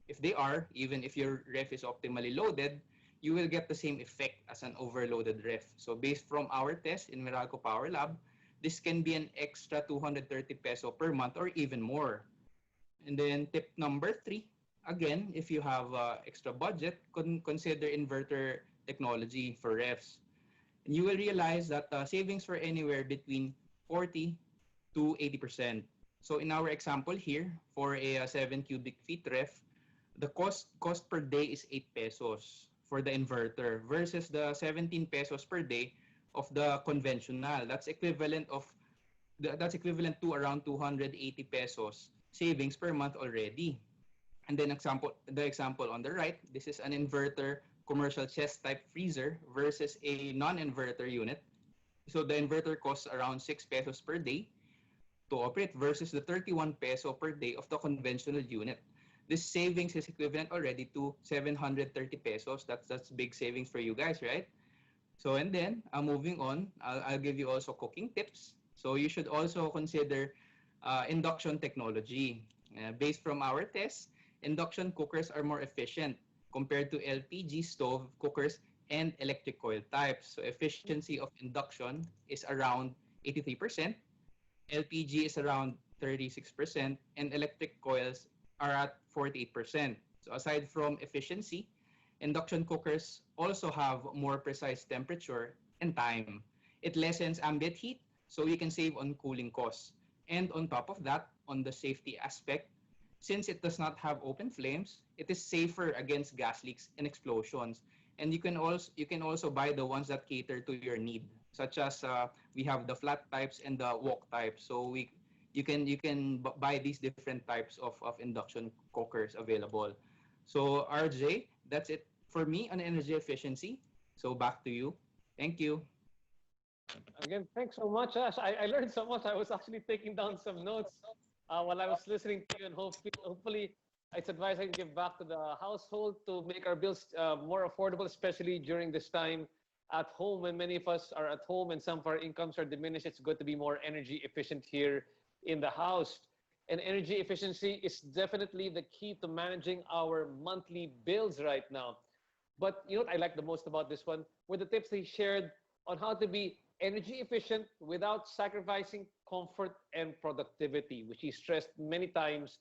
If they are, even if your ref is optimally loaded, you will get the same effect as an overloaded ref. So based from our test in Meralco Power Lab, this can be an extra 230 peso per month or even more. And then tip number three, again, if you have extra budget, consider inverter technology for refs. And you will realize that savings were anywhere between 40 to 80%. So in our example here, for a 7 cubic feet ref, the cost per day is 8 pesos for the inverter versus the 17 pesos per day of the conventional. That's equivalent to around 280 pesos savings per month already. And then the example on the right, this is an inverter commercial chest type freezer versus a non-inverter unit. So the inverter costs around 6 pesos per day to operate versus the 31 peso per day of the conventional unit. This savings is equivalent already to 730 pesos. That's big savings for you guys, right? So and then moving on, I'll give you also cooking tips. So you should also consider induction technology. Based from our tests, induction cookers are more efficient compared to LPG stove cookers and electric coil types. So efficiency of induction is around 83%, LPG is around 36%, and electric coils are at 48%. So aside from efficiency, induction cookers also have more precise temperature and time. It lessens ambient heat, so you can save on cooling costs. And on top of that, on the safety aspect, since it does not have open flames, it is safer against gas leaks and explosions. And you can also buy the ones that cater to your need, such as we have the flat types and the wok types. So you can buy these different types of induction cookers available. So RJ, that's it for me on energy efficiency. So back to you. Thank you. Again, thanks so much, Ash. I learned so much. I was actually taking down some notes while I was listening to you, and hopefully it's advice I can give back to the household to make our bills more affordable, especially during this time at home when many of us are at home and some of our incomes are diminished. It's good to be more energy efficient here in the house. And energy efficiency is definitely the key to managing our monthly bills right now. But you know what I like the most about this one were the tips he shared on how to be energy efficient without sacrificing comfort and productivity, which he stressed many times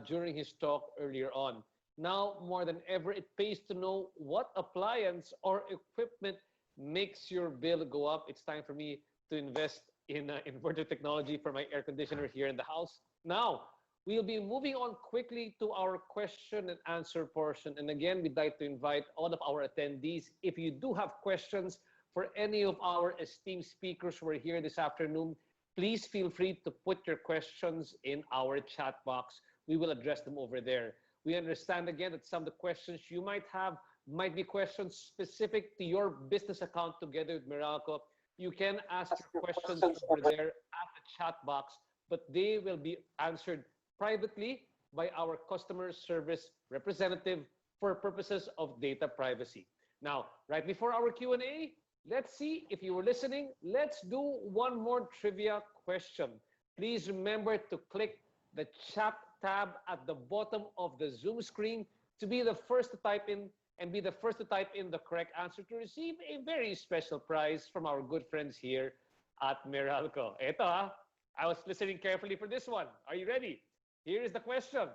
during his talk earlier on. Now, more than ever, it pays to know what appliance or equipment makes your bill go up. It's time for me to invest in inverter technology for my air conditioner here in the house. Now, we'll be moving on quickly to our question and answer portion. And again, we'd like to invite all of our attendees, if you do have questions for any of our esteemed speakers who are here this afternoon, please feel free to put your questions in our chat box. We will address them over there. We understand again that some of the questions you might have might be questions specific to your business account together with Meralco. You can ask your questions over there at the chat box, but they will be answered privately by our customer service representative for purposes of data privacy. Now, right before our Q&A, let's see if you were listening. Let's do one more trivia question. Please remember to click the chat tab at the bottom of the Zoom screen to be the first to type in and be the first to type in the correct answer to receive a very special prize from our good friends here at Meralco. Eto I was listening carefully for this one. Are you ready? Here is the question.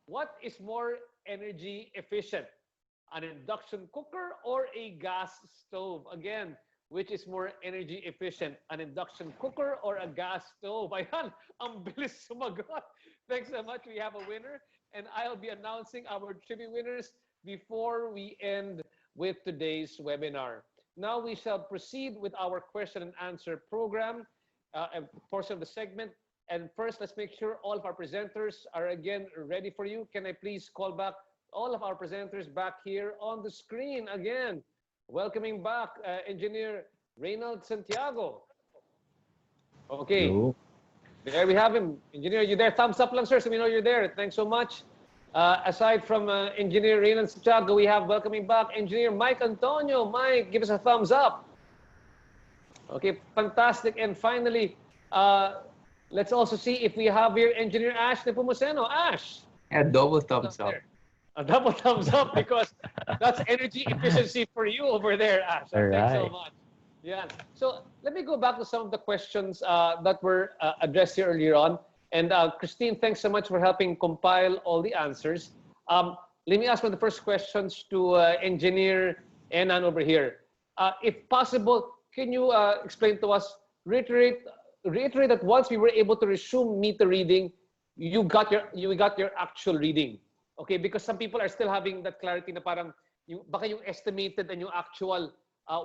What is more energy efficient? An induction cooker or a gas stove? Again, which is more energy efficient? An induction cooker or a gas stove? Ayan, ang bilis sumagot. Thanks so much. We have a winner. And I'll be announcing our trivia winners before we end with today's webinar. Now we shall proceed with our question and answer program, a portion of the segment. And first, let's make sure all of our presenters are again ready for you. Can I please call back all of our presenters back here on the screen again? Welcoming back Engineer Reynald Santiago. Okay, Hello. there we have him. Engineer, you there? Thumbs up lang, sir, so we know you're there. Thanks so much. Aside from Engineer Reynald Santiago, we have welcoming back Engineer Mike Antonio. Mike, give us a thumbs up. Okay, fantastic. And finally, let's also see if we have here Engineer Ash Nepomuceno. Ash. Yeah, double thumbs up. There. A double thumbs up because that's energy efficiency for you over there, Ash. Thanks so much. Yeah. So let me go back to some of the questions that were addressed here earlier on. And Christine, thanks so much for helping compile all the answers. Let me ask one of the first questions to Engineer Enan over here. If possible, can you explain to us, reiterate that once we were able to resume meter reading, you got your actual reading. Okay, because some people are still having that clarity na parang baka yung estimated and yung actual,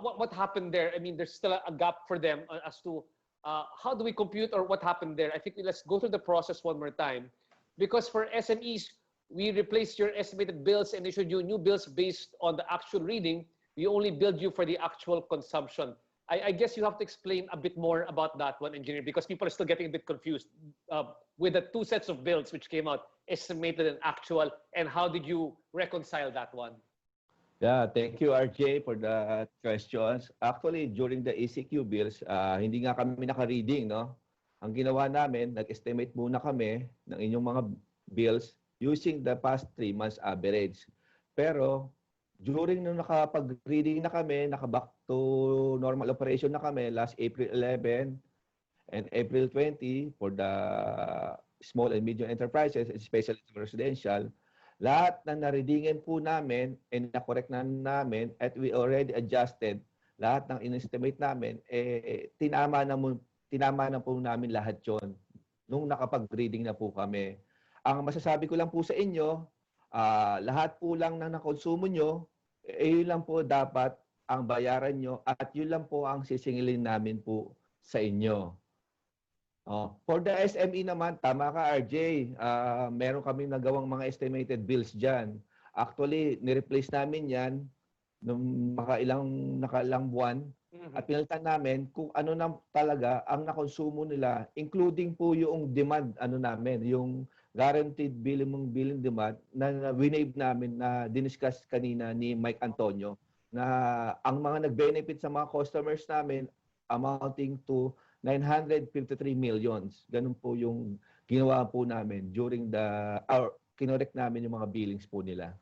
what happened there? I mean, there's still a gap for them as to how do we compute or what happened there? I think let's go through the process one more time. Because for SMEs, we replaced your estimated bills and issued you new bills based on the actual reading. We only billed you for the actual consumption. I guess you have to explain a bit more about that one, Engineer, because people are still getting a bit confused with the two sets of bills which came out, estimated and actual, and how did you reconcile that one? Yeah, thank you, RJ, for the questions. Actually, during the ECQ bills, hindi nga kami naka-reading, no? Ang ginawa namin, nag-estimate muna kami ng inyong mga bills using the past 3 months average. Pero, during nung nakapag-reading na kami, naka-back to normal operation na kami last April 11 and April 20 for the small and medium enterprises, especially residential, lahat na nareadingan po namin and na-correct na namin at we already adjusted lahat ng in-estimate namin, tinama na po namin lahat yon nung nakapag-reading na po kami. Ang masasabi ko lang po sa inyo, lahat po lang ng nakonsumo nyo, yun lang po dapat ang bayaran nyo at yun lang po ang sisingilin namin po sa inyo. For the SME naman, tama ka RJ, meron kami nagawang mga estimated bills dyan. Actually, nireplace namin yan nung nakailang buwan at pinalitan namin kung ano na talaga ang nakonsumo nila, including po yung demand namin, yung guaranteed billing demand na winave namin na diniscuss kanina ni Mike Antonio na ang mga nag-benefit sa mga customers namin amounting to 953 millions. Ganun po yung ginawa po namin during kinorek namin yung mga billings po nila.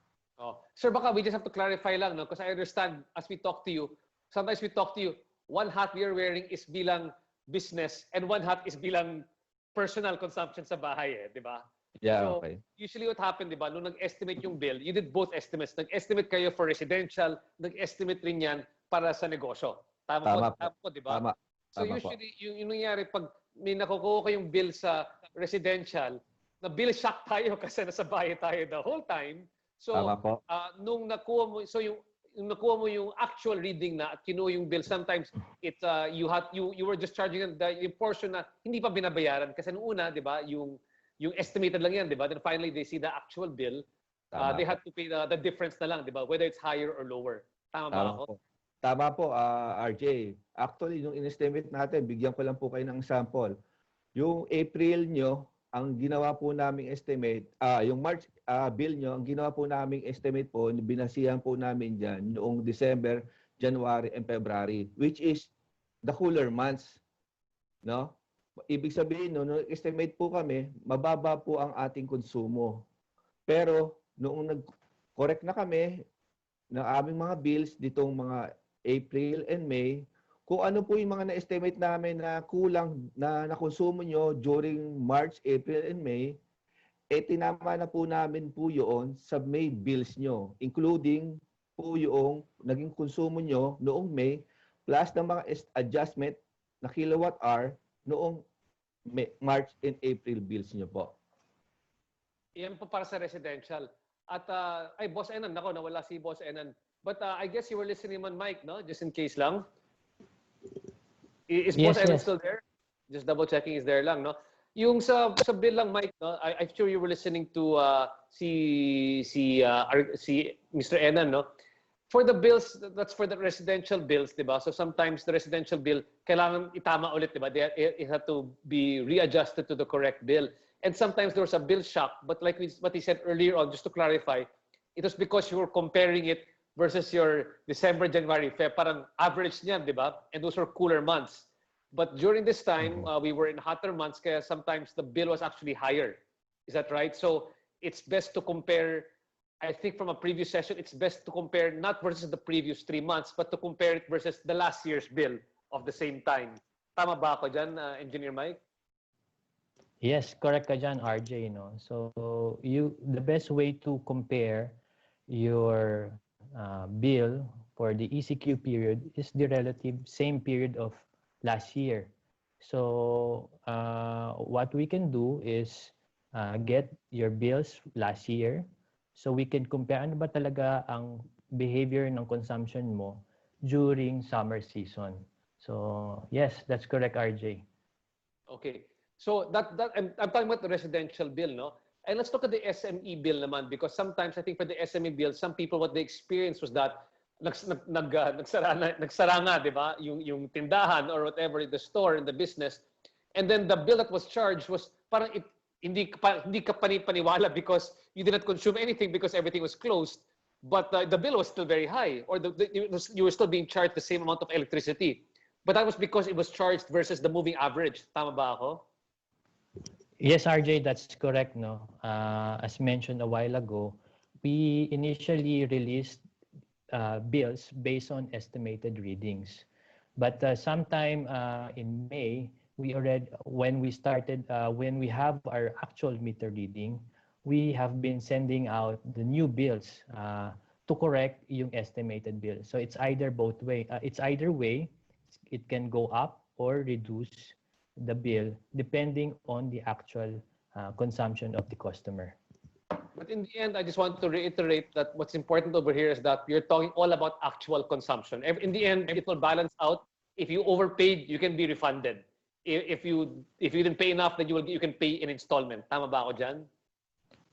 Sir, baka we just have to clarify lang, no? Because I understand as we talk to you, sometimes we talk to you, one hat we are wearing is bilang business and one hat is bilang personal consumption sa bahay, di ba? Yeah, so, okay. Usually what happened, di ba, nung nag-estimate yung bill, you did both estimates. Nag-estimate kayo for residential, nag-estimate rin yan para sa negosyo. Tama po, di ba? Tama. So usually, yung nangyari, pag may nakukuha kayong bill sa residential, na bill shock tayo kasi nasa bahay tayo the whole time. So, nung nakuha mo, so yung nakuha mo yung actual reading na at kinuha yung bill, sometimes it's you were just charging yung portion na hindi pa binabayaran kasi nung una, 'di ba, yung estimated lang yan, 'di ba? Then finally they see the actual bill. They Tama had to pay the difference na lang, 'di ba? Whether it's higher or lower. Tama ba Tama ako? po. Tama po, RJ. Actually, yung in-estimate natin, bigyan ko lang po kayo ng sample. Yung April nyo, ang ginawa po naming estimate, yung March bill nyo, ang ginawa po naming estimate po, binasihan po namin dyan noong December, January, and February, which is the cooler months. No? Ibig sabihin, no, nung estimate po kami, mababa po ang ating konsumo. Pero noong nag-correct na kami ng aming mga bills ditong mga April and May, kung ano po yung mga na-estimate namin na kulang na nakonsumo nyo during March, April, and May, tinama na po namin po yun sa May bills nyo, including po yung naging konsumo nyo noong May, plus ng mga adjustment na kilowatt hour noong March and April bills nyo po. Yan po para sa residential. At ay Boss Enan, nako nawala si Boss Enan. But I guess you were listening on mic, no? Just in case lang. Is Boss Enan still there? Just double checking is there lang, no? Yung sa bill lang, Mike, no? I'm sure you were listening to si Mr. Enan, no? For the bills, that's for the residential bills, di ba? So sometimes the residential bill, kailangan itama ulit, di ba? It had to be readjusted to the correct bill. And sometimes there was a bill shock, but like what he said earlier on, just to clarify, it was because you were comparing it versus your December, January, Feb, parang average niyan, di ba? And those were cooler months. But during this time, we were in hotter months, kaya sometimes the bill was actually higher. Is that right? So it's best to compare. I think from a previous session, it's best to compare not versus the previous 3 months, but to compare it versus the last year's bill of the same time. Tama ba ako dyan, Engineer Mike? Yes, correct ka dyan, RJ. No? So the best way to compare your bill for the ECQ period is the relative same period of last year. So what we can do is get your bills last year, so we can compare ano ba talaga ang behavior ng consumption mo during summer season. So yes, that's correct, RJ. Okay. So that I'm talking about the residential bill, no? And let's look at the SME bill naman, because sometimes I think for the SME bill, some people what they experienced was that nagsara nga, di ba? Yung tindahan or whatever, the store and the business. And then the bill that was charged was parang hindi ka paniwala because you did not consume anything because everything was closed. But the bill was still very high, or you were still being charged the same amount of electricity. But that was because it was charged versus the moving average. Tama ba ako? Yes, RJ, that's correct. No, as mentioned a while ago, we initially released bills based on estimated readings, but sometime in May, when we have our actual meter reading, we have been sending out the new bills to correct yung estimated bill. So it's either way. It can go up or reduce the bill depending on the actual consumption of the customer. But in the end, I just want to reiterate that what's important over here is that you're talking all about actual consumption. In the end, it will balance out. If you overpaid, you can be refunded. If you didn't pay enough, then you can pay in installment. Tama ba ako dyan?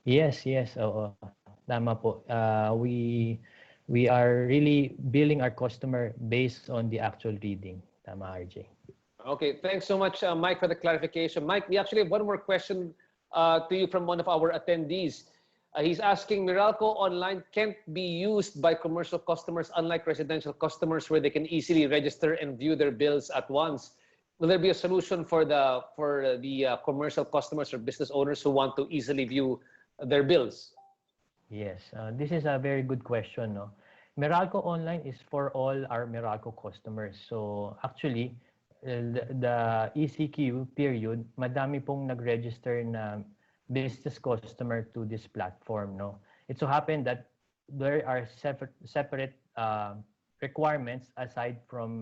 Yes, oo. Tama po. We are really billing our customer based on the actual reading. Tama, RJ. Okay, thanks so much, Mike, for the clarification. Mike, we actually have one more question to you from one of our attendees. He's asking, Meralco Online can't be used by commercial customers unlike residential customers where they can easily register and view their bills at once. Will there be a solution for the commercial customers or business owners who want to easily view their bills? Yes, this is a very good question. No? Meralco Online is for all our Meralco customers. So actually, the ECQ period, madami pong nag-register na business customer to this platform. No, it so happened that there are separate requirements aside from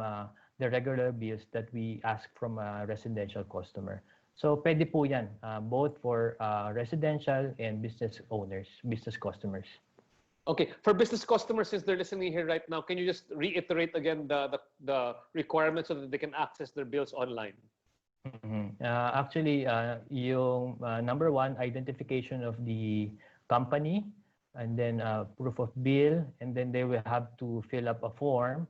the regular bills that we ask from a residential customer. So pwede po yan, both for residential and business owners, business customers. Okay, for business customers, since they're listening here right now, can you just reiterate again the requirements so that they can access their bills online? Actually, yung number one, identification of the company, and then proof of bill, and then they will have to fill up a form,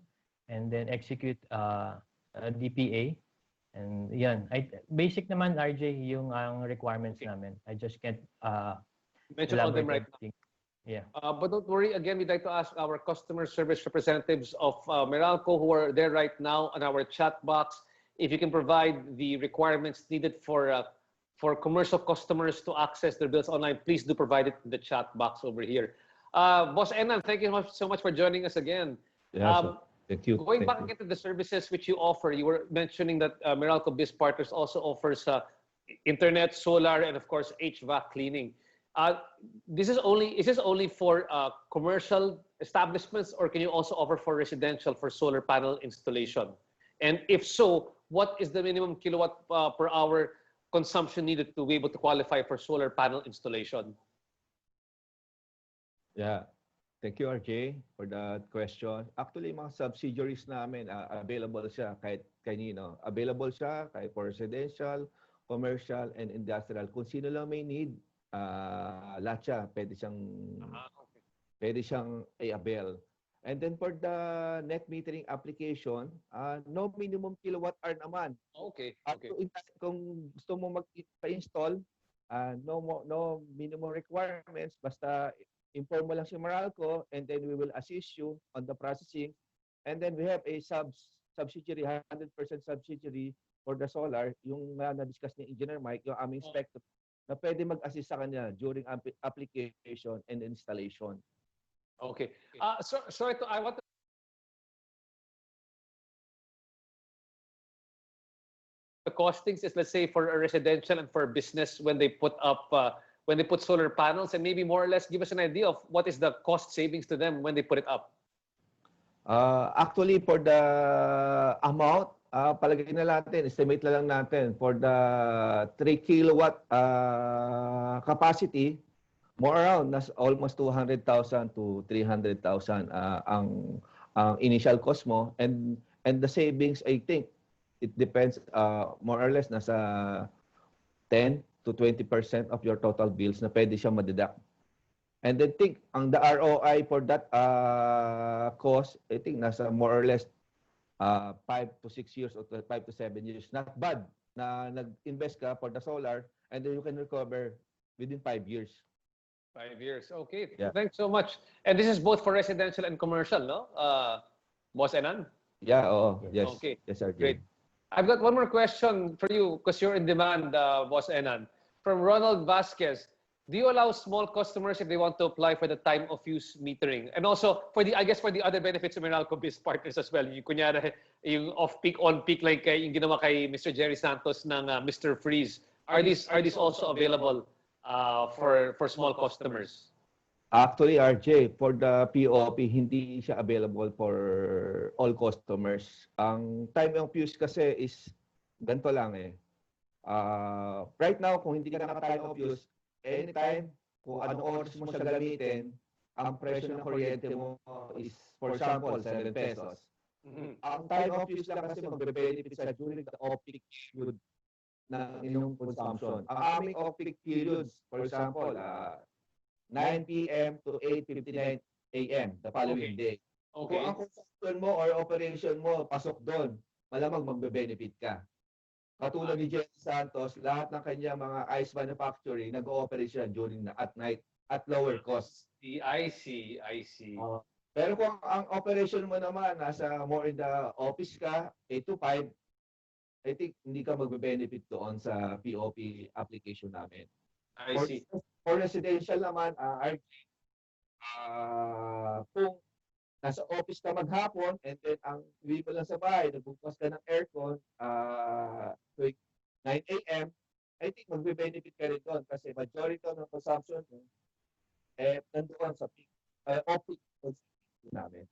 and then execute a DPA. And yan, basic naman, RJ, yung ang requirements namin. I just can't Mention all them elaborate right now. everything. Yeah. But don't worry, again, we'd like to ask our customer service representatives of Meralco who are there right now on our chat box, if you can provide the requirements needed for commercial customers to access their bills online, please do provide it in the chat box over here. Boss Enan, thank you so much for joining us again. Yeah, so thank you. Going Thank back you. into the services which you offer, you were mentioning that Meralco Biz Partners also offers internet, solar, and of course HVAC cleaning. Is this only for commercial establishments, or can you also offer for residential for solar panel installation? And if so, what is the minimum kilowatt per hour consumption needed to be able to qualify for solar panel installation? Yeah. Thank you, RJ, for that question. Actually, mga subsidiaries namin, available siya kahit kanino. Available siya kahit for residential, commercial, and industrial. Kung sino lang may need, lahat siya. Pwede siyang i-avail. And then for the net metering application, no minimum kilowatt hour naman. Okay. Kung gusto mo mag-install, no minimum requirements, basta inform mo lang si Meralco, and then we will assist you on the processing. And then we have a subsidiary, 100% subsidiary for the solar, yung na-discuss ni Engineer Mike, yung aming spectrum, na pwede mag-assist sa kanya during application and installation. Okay. So I want to the costings is, let's say, for a residential and for business when they put up when they put solar panels, and maybe more or less give us an idea of what is the cost savings to them when they put it up. Actually, for the amount, palagay na natin, estimate na lang natin, for the 3 kilowatt capacity, more around, almost 200,000 to 300,000 ang initial cost mo. And the savings, I think, it depends, more or less, nasa 10 to 20% of your total bills na pwede siya ma-deduct. And then think, the ROI for that cost, I think nasa more or less 5 to 6 years or 5 to 7 years. Not bad na nag-invest ka for the solar, and then you can recover within 5 years. 5 years. Okay. Yeah. Thanks so much. And this is both for residential and commercial, no? Boss Enan? Yeah, oo. Yes. Okay. Yes, sir. Great. I've got one more question for you because you're in demand, Boss Enan. From Ronald Vasquez, do you allow small customers if they want to apply for the time of use metering? And also for the other benefits of Meralco Biz Partners as well. Yung kunyari, yung off-peak, on-peak, like yung ginawa kay Mr. Jerry Santos ng Mr. Freeze. Are these also available for small customers? Actually, RJ, for the POP, hindi siya available for all customers. Ang time of use kasi is ganito lang eh. Right now, kung hindi ka naka-time of use, anytime, kung anong oras mo siya gamitin, ang presyo ng kuryente mo is, for example, 7 pesos. Ang time of use lang kasi magbe-benefit sa during the off-peak period ng inyong consumption. Ang aming off-peak periods, for example, 9 p.m. to 8:59 a.m. the following day. Okay. Kung ang consumption mo or operation mo pasok doon, malamang magbe-benefit ka. Katulad ni Jerry Santos, lahat ng kanyang mga ice manufacturing nag-ooperate siya at night at lower cost. I see. Pero kung ang operation mo naman nasa more in the office ka, 8 to 5, I think hindi ka magbe-benefit doon sa POP application namin. I see. For residential naman, kung nasa office ka maghapon and then ang uwi mo lang sa bahay, nagbukas ka ng aircon, 9 a.m., I think magbe-benefit ka rin doon kasi majority ng consumption mo nandoon sa off-peak consumption namin.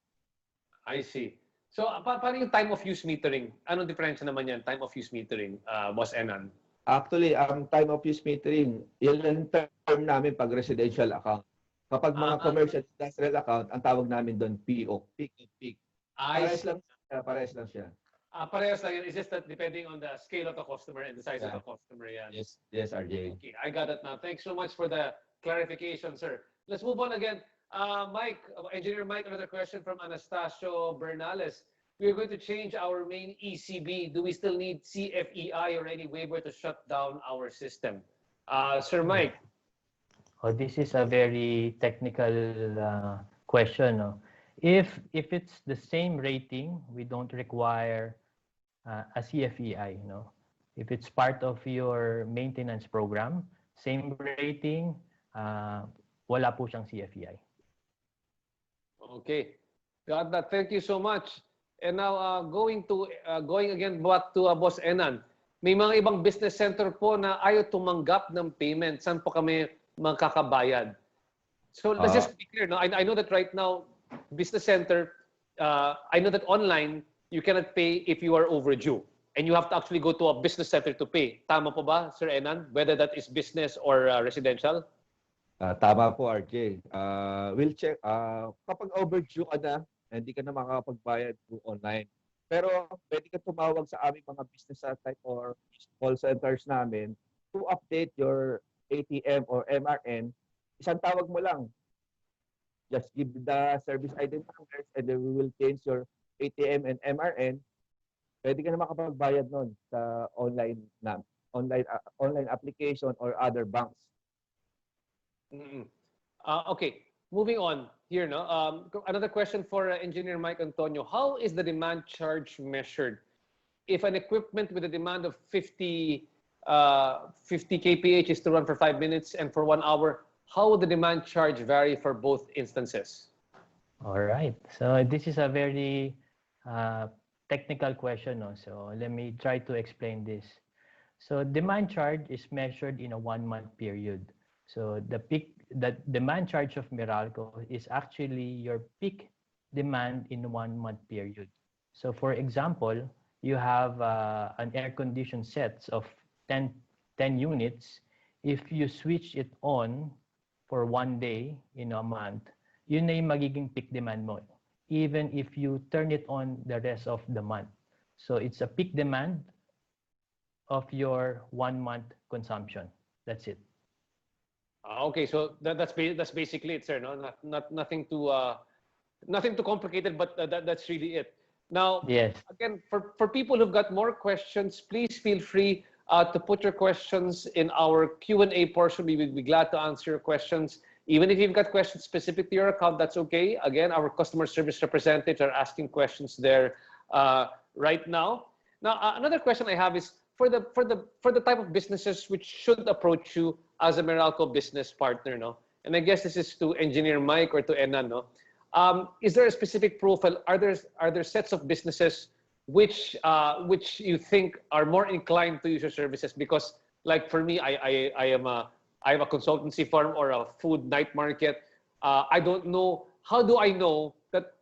I see. So, paano yung time of use metering? Anong diferensya naman yan, time of use metering, Boss Enan? Actually, ang time of use metering, yun ang term namin pag residential account. Kapag mga Ah, commercial industrial account, ang tawag namin doon PO, peak of peak. I Parehas see. lang siya, parehas lang siya. Parehas lang yun. It's just that depending on the scale of the customer and the size of Yeah. the customer. Yan. Yes, yes, RJ. Okay, I got it now. Thanks so much for the clarification, sir. Let's move on again. Mike, Engineer Mike, another question from Anastasio Bernales. We are going to change our main ECB. Do we still need CFEI or any waiver to shut down our system? Sir Mike. Oh, this is a very technical question. No? If it's the same rating, we don't require a CFEI. No? If it's part of your maintenance program, same rating, wala po siyang CFEI. Okay, got that. Thank you so much. And now going again back to Boss Enan. May mga ibang business center po na ayaw tumanggap ng payment. Saan po kami magkakabayad? So let's just be clear. No? I know that right now, business center, I know that online, you cannot pay if you are overdue. And you have to actually go to a business center to pay. Tama po ba, Sir Enan? Whether that is business or residential? Tama po, RJ. We'll check. Kapag overdue ka na, hindi ka na makakapagbayad through online. Pero pwede ka tumawag sa aming mga business type or call centers namin to update your ATM or MRN. Isang tawag mo lang. Just give the service ID numbers and then we will change your ATM and MRN. Pwede ka na makapagbayad nun sa online application or other banks. Okay, moving on here. No, another question for Engineer Mike Antonio. How is the demand charge measured? If an equipment with a demand of 50 kph is to run for 5 minutes and for 1 hour, how would the demand charge vary for both instances? All right. So this is a very technical question. No? So let me try to explain this. So demand charge is measured in a 1-month period. So the demand charge of Meralco is actually your peak demand in 1-month period. So for example, you have an air-conditioned sets of 10 units. If you switch it on for 1 day in a month, yun na yung magiging peak demand mo, even if you turn it on the rest of the month. So it's a peak demand of your 1-month consumption. That's it. Okay, so that's basically it, sir. No, nothing too complicated, but that's really it. Now, yes. Again, for people who've got more questions, please feel free to put your questions in our Q&A portion. We will be glad to answer your questions. Even if you've got questions specific to your account, that's okay. Again, our customer service representatives are asking questions there right now. Now, another question I have is for the type of businesses which should approach you as a Meralco business partner, no? And I guess this is to Engineer Mike or to Enan, no? Is there a specific profile? Are there sets of businesses which you think are more inclined to use your services? Because like for me, I am a consultancy firm or a food night market. I don't know. How do I know that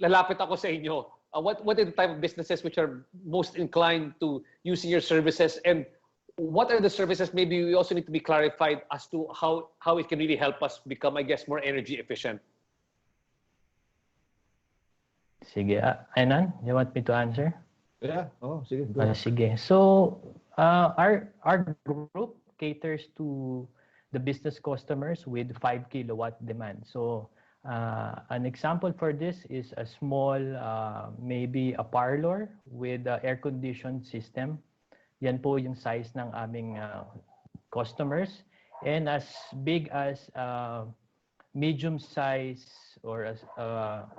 lalapit ako sa inyo? What are the type of businesses which are most inclined to using your services, and what are the services maybe we also need to be clarified as to how it can really help us become, I guess, more energy efficient? Sige. Enan, you want me to answer? Yeah. Oh, sige. Go. Sige. So, our group caters to the business customers with 5 kilowatt demand. So, an example for this is a small, maybe a parlor with air-conditioned system. Yan po yung size ng aming customers. And as big as medium size or as a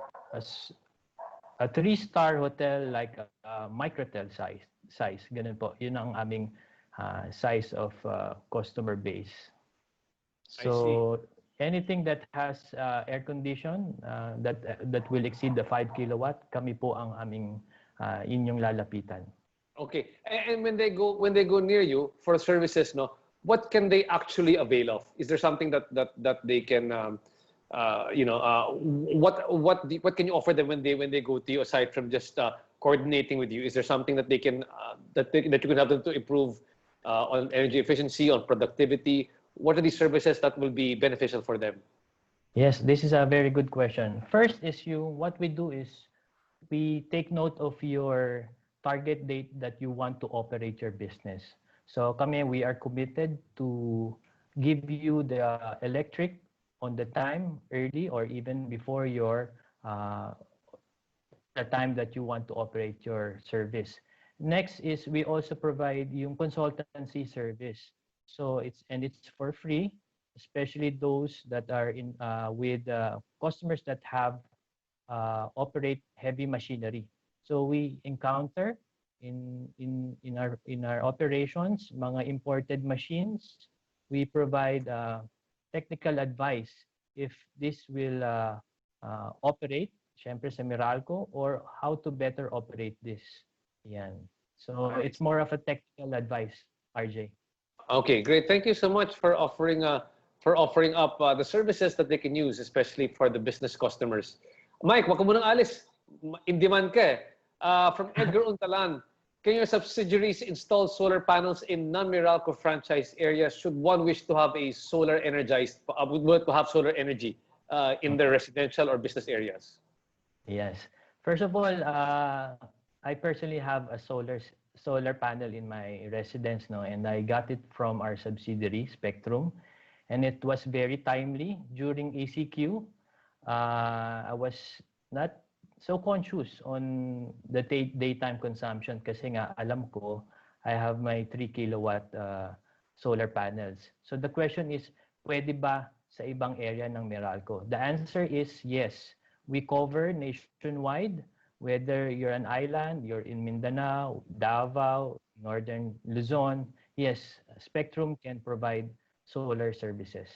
3-star hotel like microtel size. Ganun po. Yun ang aming size of customer base. So anything that has air condition that will exceed the 5 kilowatt, kami po ang aming inyong lalapitan. Okay. And when they go near you for services, no, what can they actually avail of? Is there something that they can what can you offer them when they go to you, aside from just coordinating with you? Is there something that they can that you can help them to improve on energy efficiency, on productivity? What are these services that will be beneficial for them? Yes, this is a very good question. First is what we do is we take note of your target date that you want to operate your business. So kami, we are committed to give you the electric on the time early or even before uh, the time that you want to operate your service. Next is we also provide yung consultancy service. So it's for free, especially those that are in with customers that have operate heavy machinery. So we encounter in our operations mga imported machines. We provide technical advice if this will operate, syempre sa Meralco, or how to better operate this. Yan. So it's more of a technical advice, RJ. Okay, great. Thank you so much for offering up the services that they can use, especially for the business customers. Mike, wag ka munang alis. In demand ka eh. From Edgar Untalan, can your subsidiaries install solar panels in non-Meralco franchise areas should one wish to have a solar energized, to have solar energy in the residential or business areas? Yes. First of all, I personally have a solar panel in my residence, no, and I got it from our subsidiary Spectrum, and it was very timely during ACQ. I was not so conscious on the daytime consumption kasi nga alam ko I have my 3 kilowatt solar panels. So the question is, pwede ba sa ibang area ng Meralco? The answer is yes. We cover nationwide, whether you're an island, you're in Mindanao, Davao, Northern Luzon. Yes, Spectrum can provide solar services.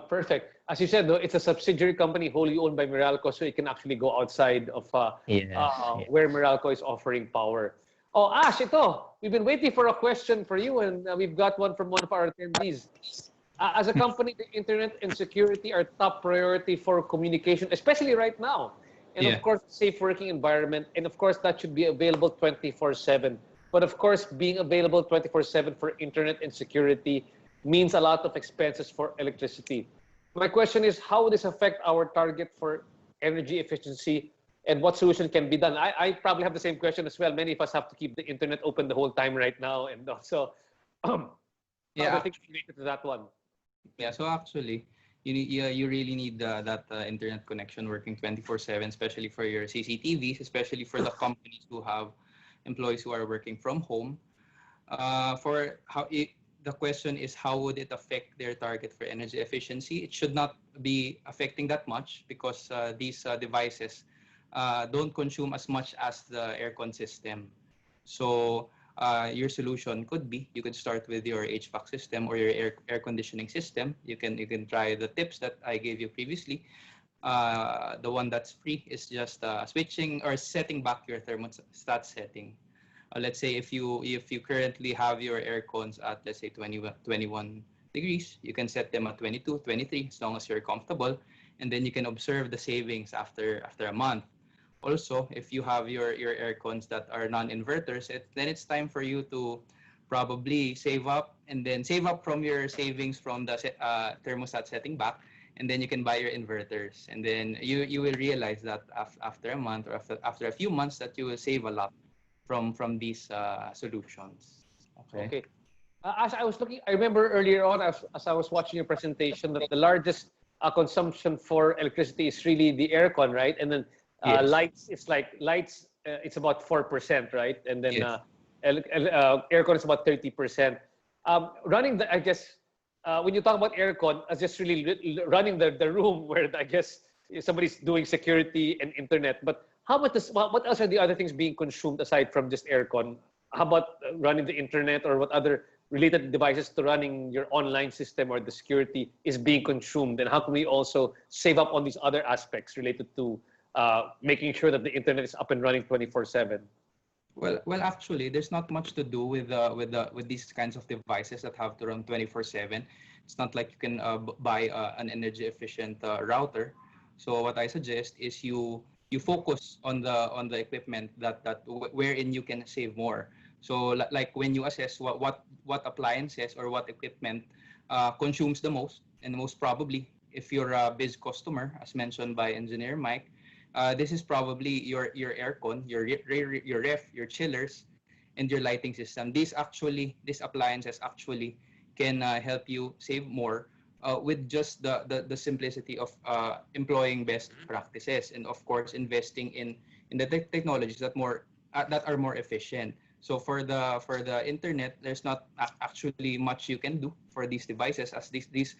Perfect. As you said, though, it's a subsidiary company wholly owned by Meralco, so it can actually go outside of Yes, where Meralco is offering power. Oh, Ash, ito. We've been waiting for a question for you, and we've got one from one of our attendees. As a company, the internet and security are top priority for communication, especially right now. And Yeah. of course, safe working environment. And of course, that should be available 24/7. But of course, being available 24/7 for internet and security means a lot of expenses for electricity. My question is, how would this affect our target for energy efficiency and what solution can be done? I probably have the same question as well. Many of us have to keep the internet open the whole time right now. And also, Yeah, other things related to that one. Yeah, so actually, you really need that internet connection working 24/7, especially for your CCTVs, especially for the companies who have employees who are working from home. The question is, how would it affect their target for energy efficiency? It should not be affecting that much because these devices don't consume as much as the aircon system. So your solution could be you could start with your HVAC system or your air conditioning system. You can try the tips that I gave you previously. The one that's free is just switching or setting back your thermostat setting. Let's say if you currently have your air cons at, let's say, 21 degrees, you can set them at 22, 23 as long as you're comfortable, and then you can observe the savings after a month. Also, if you have your air cons that are non-inverters, then it's time for you to probably save up and then save up from your savings from the thermostat setting back, and then you can buy your inverters, and then you will realize that after a month or after a few months that you will save a lot from these solutions. Okay. Okay. As I was looking, I remember earlier on, as I was watching your presentation, that the largest consumption for electricity is really the aircon, right? And then Yes. lights, it's about 4%, right? And then Yes. aircon is about 30%. Running the, I guess, when you talk about aircon, as just really running the room where I guess somebody's doing security and internet. But how about this? What else are the other things being consumed aside from just aircon? How about running the internet or what other related devices to running your online system or the security is being consumed? And how can we also save up on these other aspects related to making sure that the internet is up and running 24/7? Well, actually, there's not much to do with these kinds of devices that have to run 24/7. It's not like you can buy an energy efficient router. So what I suggest is you focus on the equipment wherein you can save more. So like when you assess what appliances or what equipment consumes the most, and most probably if you're a biz customer, as mentioned by Engineer Mike, this is probably your aircon, your ref, your chillers, and your lighting system. These appliances actually can help you save more with just the simplicity of employing best practices, and of course investing in the technologies that are more efficient. So for the internet, there's not actually much you can do for these devices, as these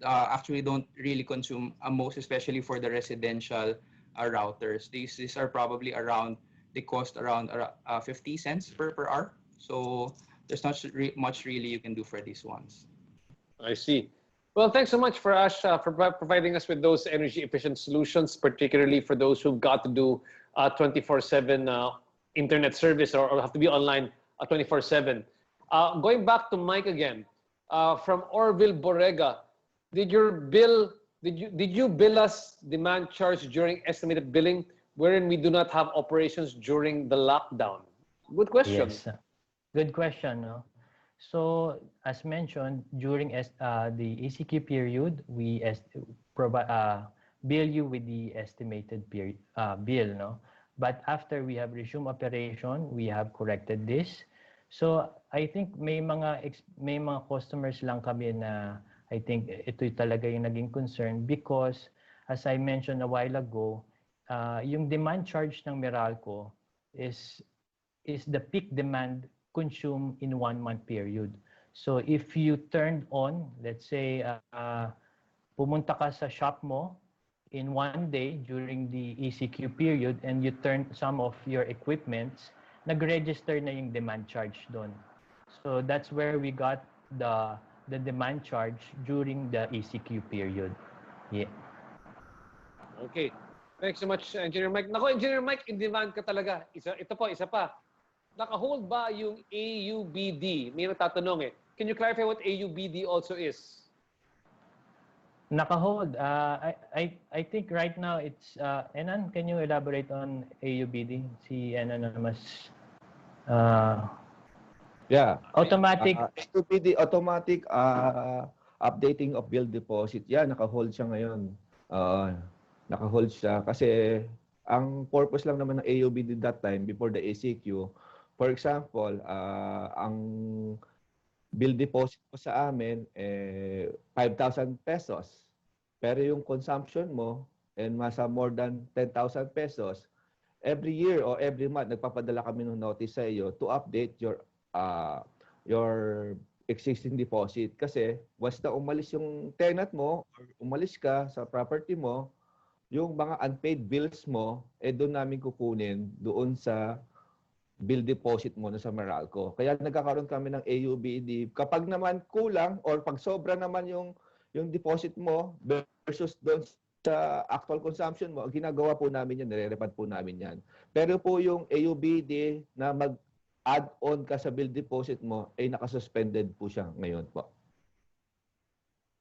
actually don't really consume most, especially for the residential routers. These are probably around, they cost around 50 cents per hour. So there's not much really you can do for these ones. I see. Well, thanks so much for Ash for providing us with those energy efficient solutions, particularly for those who've got to do 24/7 internet service, or have to be online 24/7. Going back to Mike again, from Orville Borrega, did you bill us demand charge during estimated billing, wherein we do not have operations during the lockdown? Good question. Yes, good question. No? So as mentioned, during the ACQ period, we bill you with the estimated bill. No? But after we have resumed operation, we have corrected this. So I think may mga customers lang kami na I think ito talaga yung naging concern, because as I mentioned a while ago, yung demand charge ng Meralco is the peak demand consumed in 1 month period. So if you turned on, let's say, pumunta ka sa shop mo in 1 day during the ECQ period and you turned some of your equipments, nag-register na yung demand charge doon. So that's where we got the demand charge during the ECQ period. Yeah. Okay. Thanks so much, Engineer Mike. Nako, Engineer Mike, in demand ka talaga. Isa pa. Naka-hold ba yung AUBD? May natatanong eh. Can you clarify what AUBD also is? Naka-hold. I think right now it's Enan, can you elaborate on AUBD? Si Enan na mas Yeah. automatic. AUBD, automatic updating of bill deposit. Yeah, naka-hold siya ngayon. Naka-hold siya kasi ang purpose lang naman ng AUBD that time before the ACQ, for example, ang bill deposit mo sa amin 5,000 pesos. Pero yung consumption mo and masa more than 10,000 pesos, every year or every month nagpapadala kami ng notice sa iyo to update your existing deposit. Kasi once na umalis yung tenant mo or umalis ka sa property mo, yung mga unpaid bills mo, doon namin kukunin doon sa bill deposit mo na sa Meralco. Kaya nagkakaroon kami ng AUBD. Kapag naman kulang or pag sobra naman yung deposit mo versus doon sa actual consumption mo, ginagawa po namin yan, nire-refund po namin yan. Pero po yung AUBD na mag-add-on ka sa bill deposit mo, ay nakasuspended po siya ngayon po.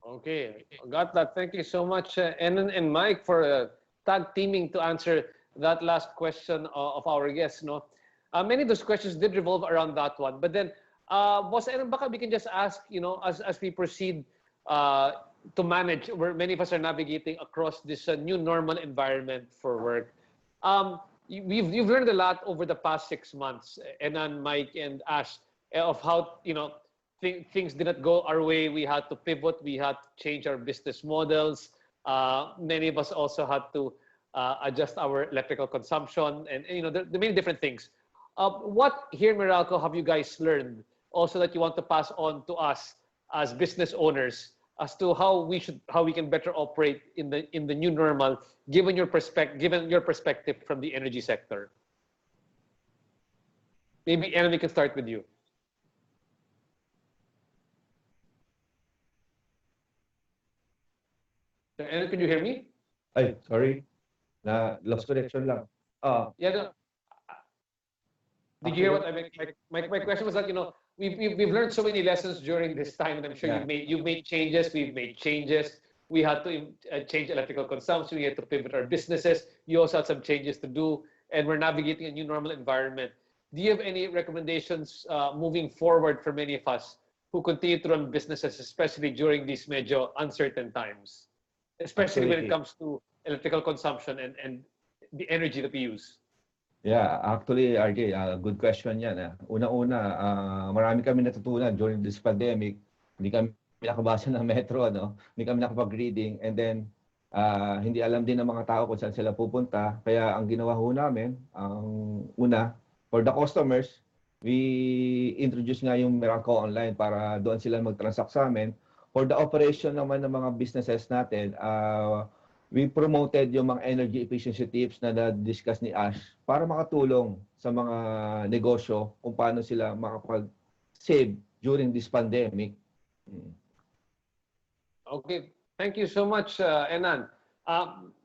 Okay, got that. Thank you so much, Enan and Mike, for tag teaming to answer that last question of our guests. No, many of those questions did revolve around that one. But then, Boss Enan, baka we can just ask, as we proceed to manage, where many of us are navigating across this new normal environment for work. You've learned a lot over the past 6 months, Enan, Mike, and Ash, of how things did not go our way. We had to pivot. We had to change our business models. Many of us also had to adjust our electrical consumption, and the many different things. What here in Meralco have you guys learned also that you want to pass on to us as business owners as to how we can better operate in the new normal, given your perspective from the energy sector? Maybe Enan, we can start with you. Enan, can you hear me? Ay, sorry. Lost connection lang. Yeah. No. Did you hear what I meant? My question was that we've learned so many lessons during this time, and I'm sure you've made changes. We've made changes. We had to change electrical consumption. We had to pivot our businesses. You also had some changes to do, and we're navigating a new normal environment. Do you have any recommendations moving forward for many of us who continue to run businesses, especially during these medyo uncertain times? especially when it Actually, comes to electrical consumption and the energy that we use? yeah, actually, RJ, good question yan. Una-una, marami kami natutunan during this pandemic. Hindi kami nakabasa ng metro, ano? Hindi kami nakapag-reading. And then, hindi alam din ng mga tao kung saan sila pupunta. Kaya ang ginawa ho namin, ang una, for the customers, we introduce nga yung Meralco Online para doon sila mag-transact sa amin. For the operation naman ng mga businesses natin, we promoted yung mga energy efficiency tips na na-discuss ni Ash para makatulong sa mga negosyo kung paano sila makapag-save during this pandemic. Okay, thank you so much, Enan.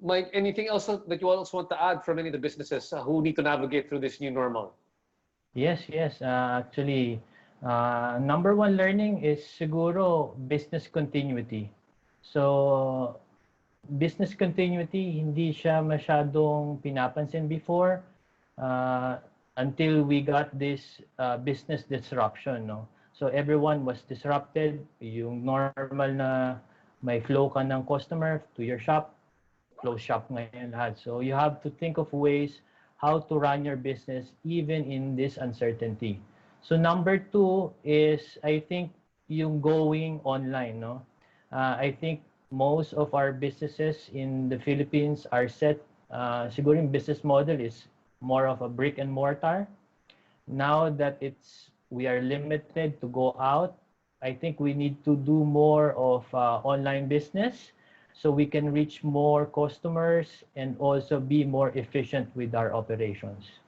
Mike, anything else that you also want to add from any of the businesses who need to navigate through this new normal? Yes, yes. Actually, number one learning is siguro business continuity. So, business continuity, hindi siya masyadong pinapansin before until we got this business disruption, no? So, everyone was disrupted. Yung normal na may flow ka ng customer to your shop, close shop ngayon lahat. So, you have to think of ways how to run your business even in this uncertainty. So, number two is, I think, yung going online, no? I think most of our businesses in the Philippines are set, siguro yung business model is more of a brick and mortar. Now that we are limited to go out, I think we need to do more of online business so we can reach more customers and also be more efficient with our operations.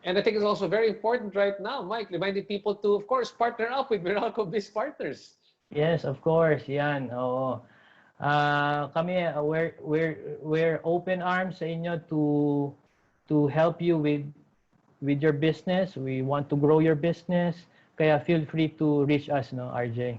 And I think it's also very important right now, Mike, reminding people to, of course, partner up with Meralco Biz Partners. Yes, of course, yan. Oo. Kami we're open arms sa inyo to help you with your business. We want to grow your business. Kaya feel free to reach us, no, RJ.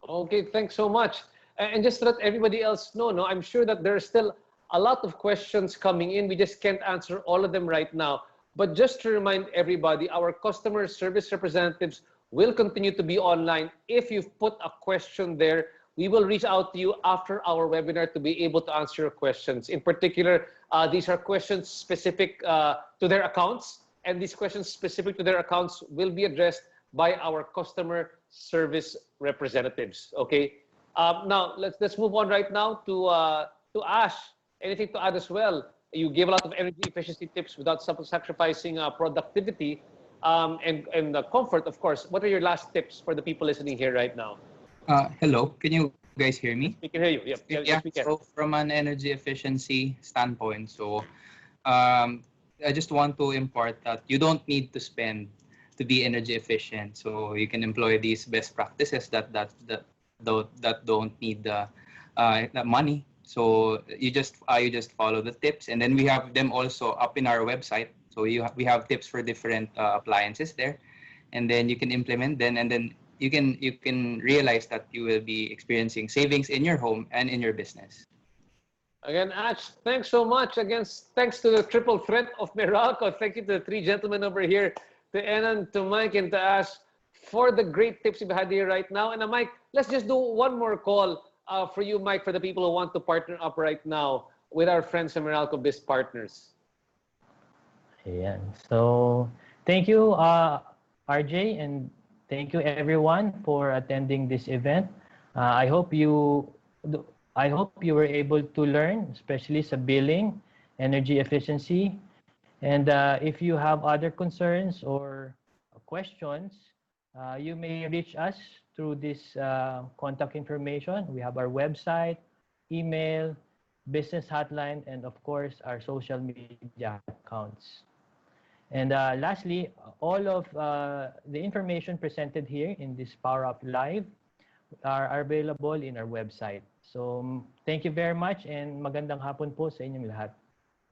Okay, thanks so much. And just to let everybody else know, no, I'm sure that there are still a lot of questions coming in. We just can't answer all of them right now. But just to remind everybody, our customer service representatives will continue to be online. If you've put a question there, we will reach out to you after our webinar to be able to answer your questions. In particular, these are questions specific to their accounts, and these questions specific to their accounts will be addressed by our customer service representatives. Okay. Now let's move on right now to Ash. Anything to add as well? You gave a lot of energy efficiency tips without sacrificing productivity and comfort, of course. What are your last tips for the people listening here right now? Hello, can you guys hear me? We can hear you. Yep. Yeah, Yes, we can. so from an energy efficiency standpoint, I just want to impart that you don't need to spend to be energy efficient. So you can employ these best practices that don't need the money. So you just follow the tips, and then we have them also up in our website. So we have tips for different appliances there, and then you can implement them, and then you can realize that you will be experiencing savings in your home and in your business. Again, Ash, thanks so much. Again, thanks to the triple threat of Meralco. Thank you to the three gentlemen over here, to Enan, to Mike, and to Ash for the great tips you've had here right now. And Mike, let's just do one more call for you, Mike, for the people who want to partner up right now with our friends from Meralco Biz Partners. Ayan. So, thank you, RJ, and thank you everyone for attending this event. I hope you were able to learn, especially sa billing, energy efficiency. And if you have other concerns or questions, you may reach us through this contact information. We have our website, email, business hotline, and of course, our social media accounts. And lastly, all of the information presented here in this Power Up Live are available in our website. So thank you very much, and magandang hapon po sa inyong lahat.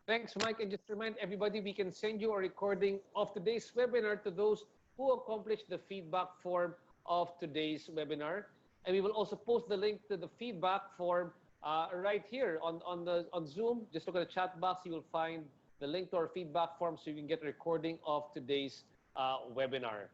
Thanks, Mike. And just to remind everybody, we can send you a recording of today's webinar to those who accomplished the feedback form of today's webinar. And we will also post the link to the feedback form right here on Zoom. Just look at the chat box. You will find the link to our feedback form so you can get a recording of today's webinar.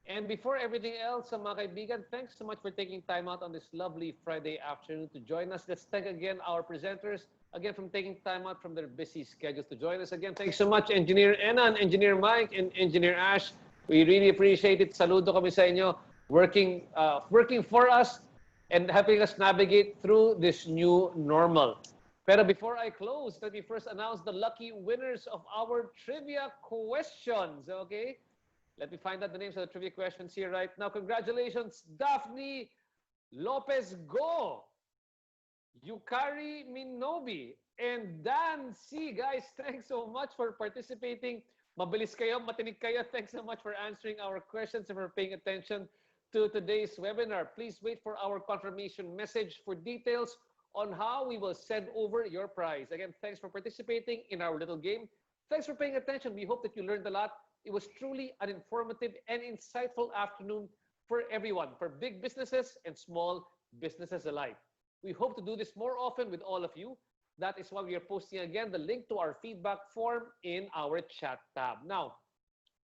And before everything else, mga kaibigan, thanks so much for taking time out on this lovely Friday afternoon to join us. Let's thank again our presenters, again, from taking time out from their busy schedules to join us. Again, thanks so much, Engineer Enan, Engineer Mike, and Engineer Ash. We really appreciate it. Saludo kami sa inyo, working for us and helping us navigate through this new normal. Pero before I close, let me first announce the lucky winners of our trivia questions, okay? Let me find out the names of the trivia questions here right now. Congratulations, Daphne Lopez Go, Yukari Minobi, and Dan C. Guys, thanks so much for participating. Mabilis kayo, matinig kayo. Thanks so much for answering our questions and for paying attention to today's webinar. Please wait for our confirmation message for details on how we will send over your prize. Again, thanks for participating in our little game. Thanks for paying attention. We hope that you learned a lot. It was truly an informative and insightful afternoon for everyone, for big businesses and small businesses alike. We hope to do this more often with all of you. That is why we are posting again the link to our feedback form in our chat tab. Now,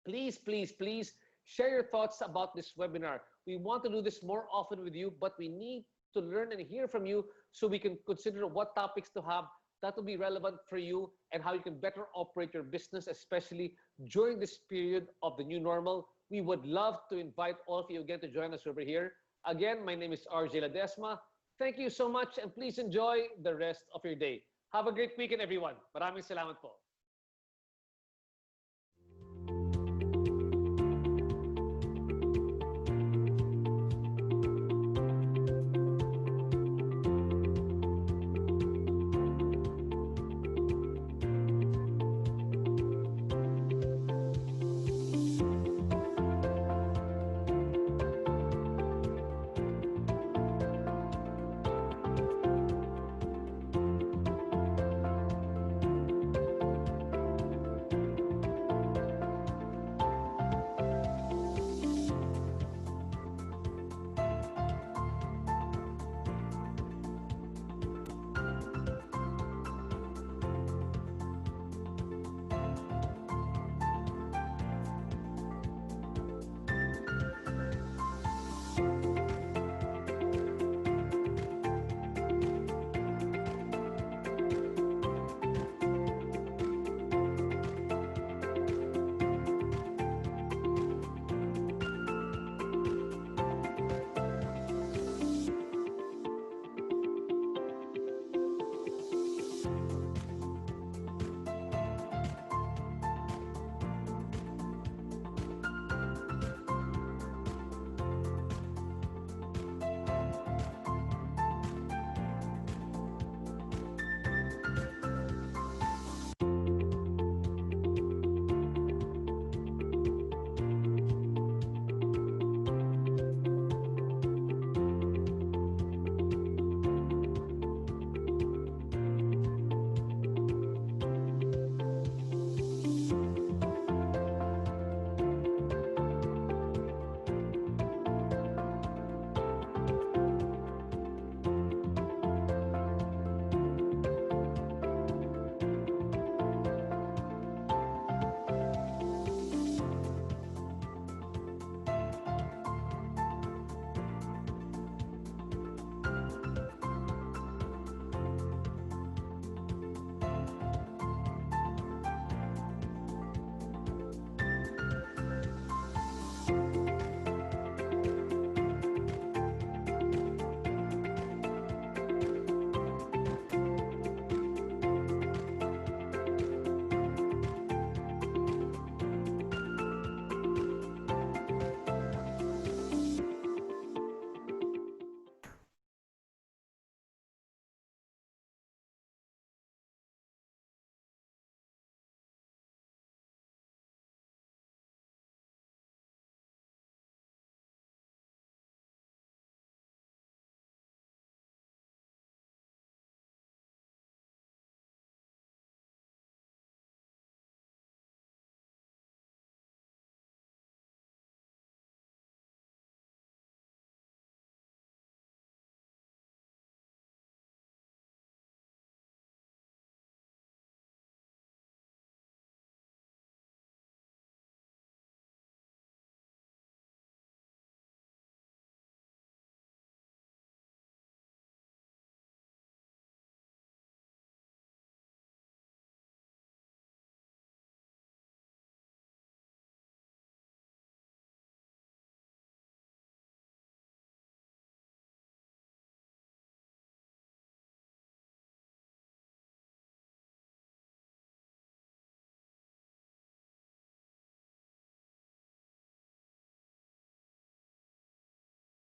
please, please, please share your thoughts about this webinar. We want to do this more often with you, but we need to learn and hear from you so we can consider what topics to have that will be relevant for you and how you can better operate your business, especially during this period of the new normal. We would love to invite all of you again to join us over here. Again, my name is RJ Ladesma. Thank you so much and please enjoy the rest of your day. Have a great weekend, everyone. Maraming salamat po.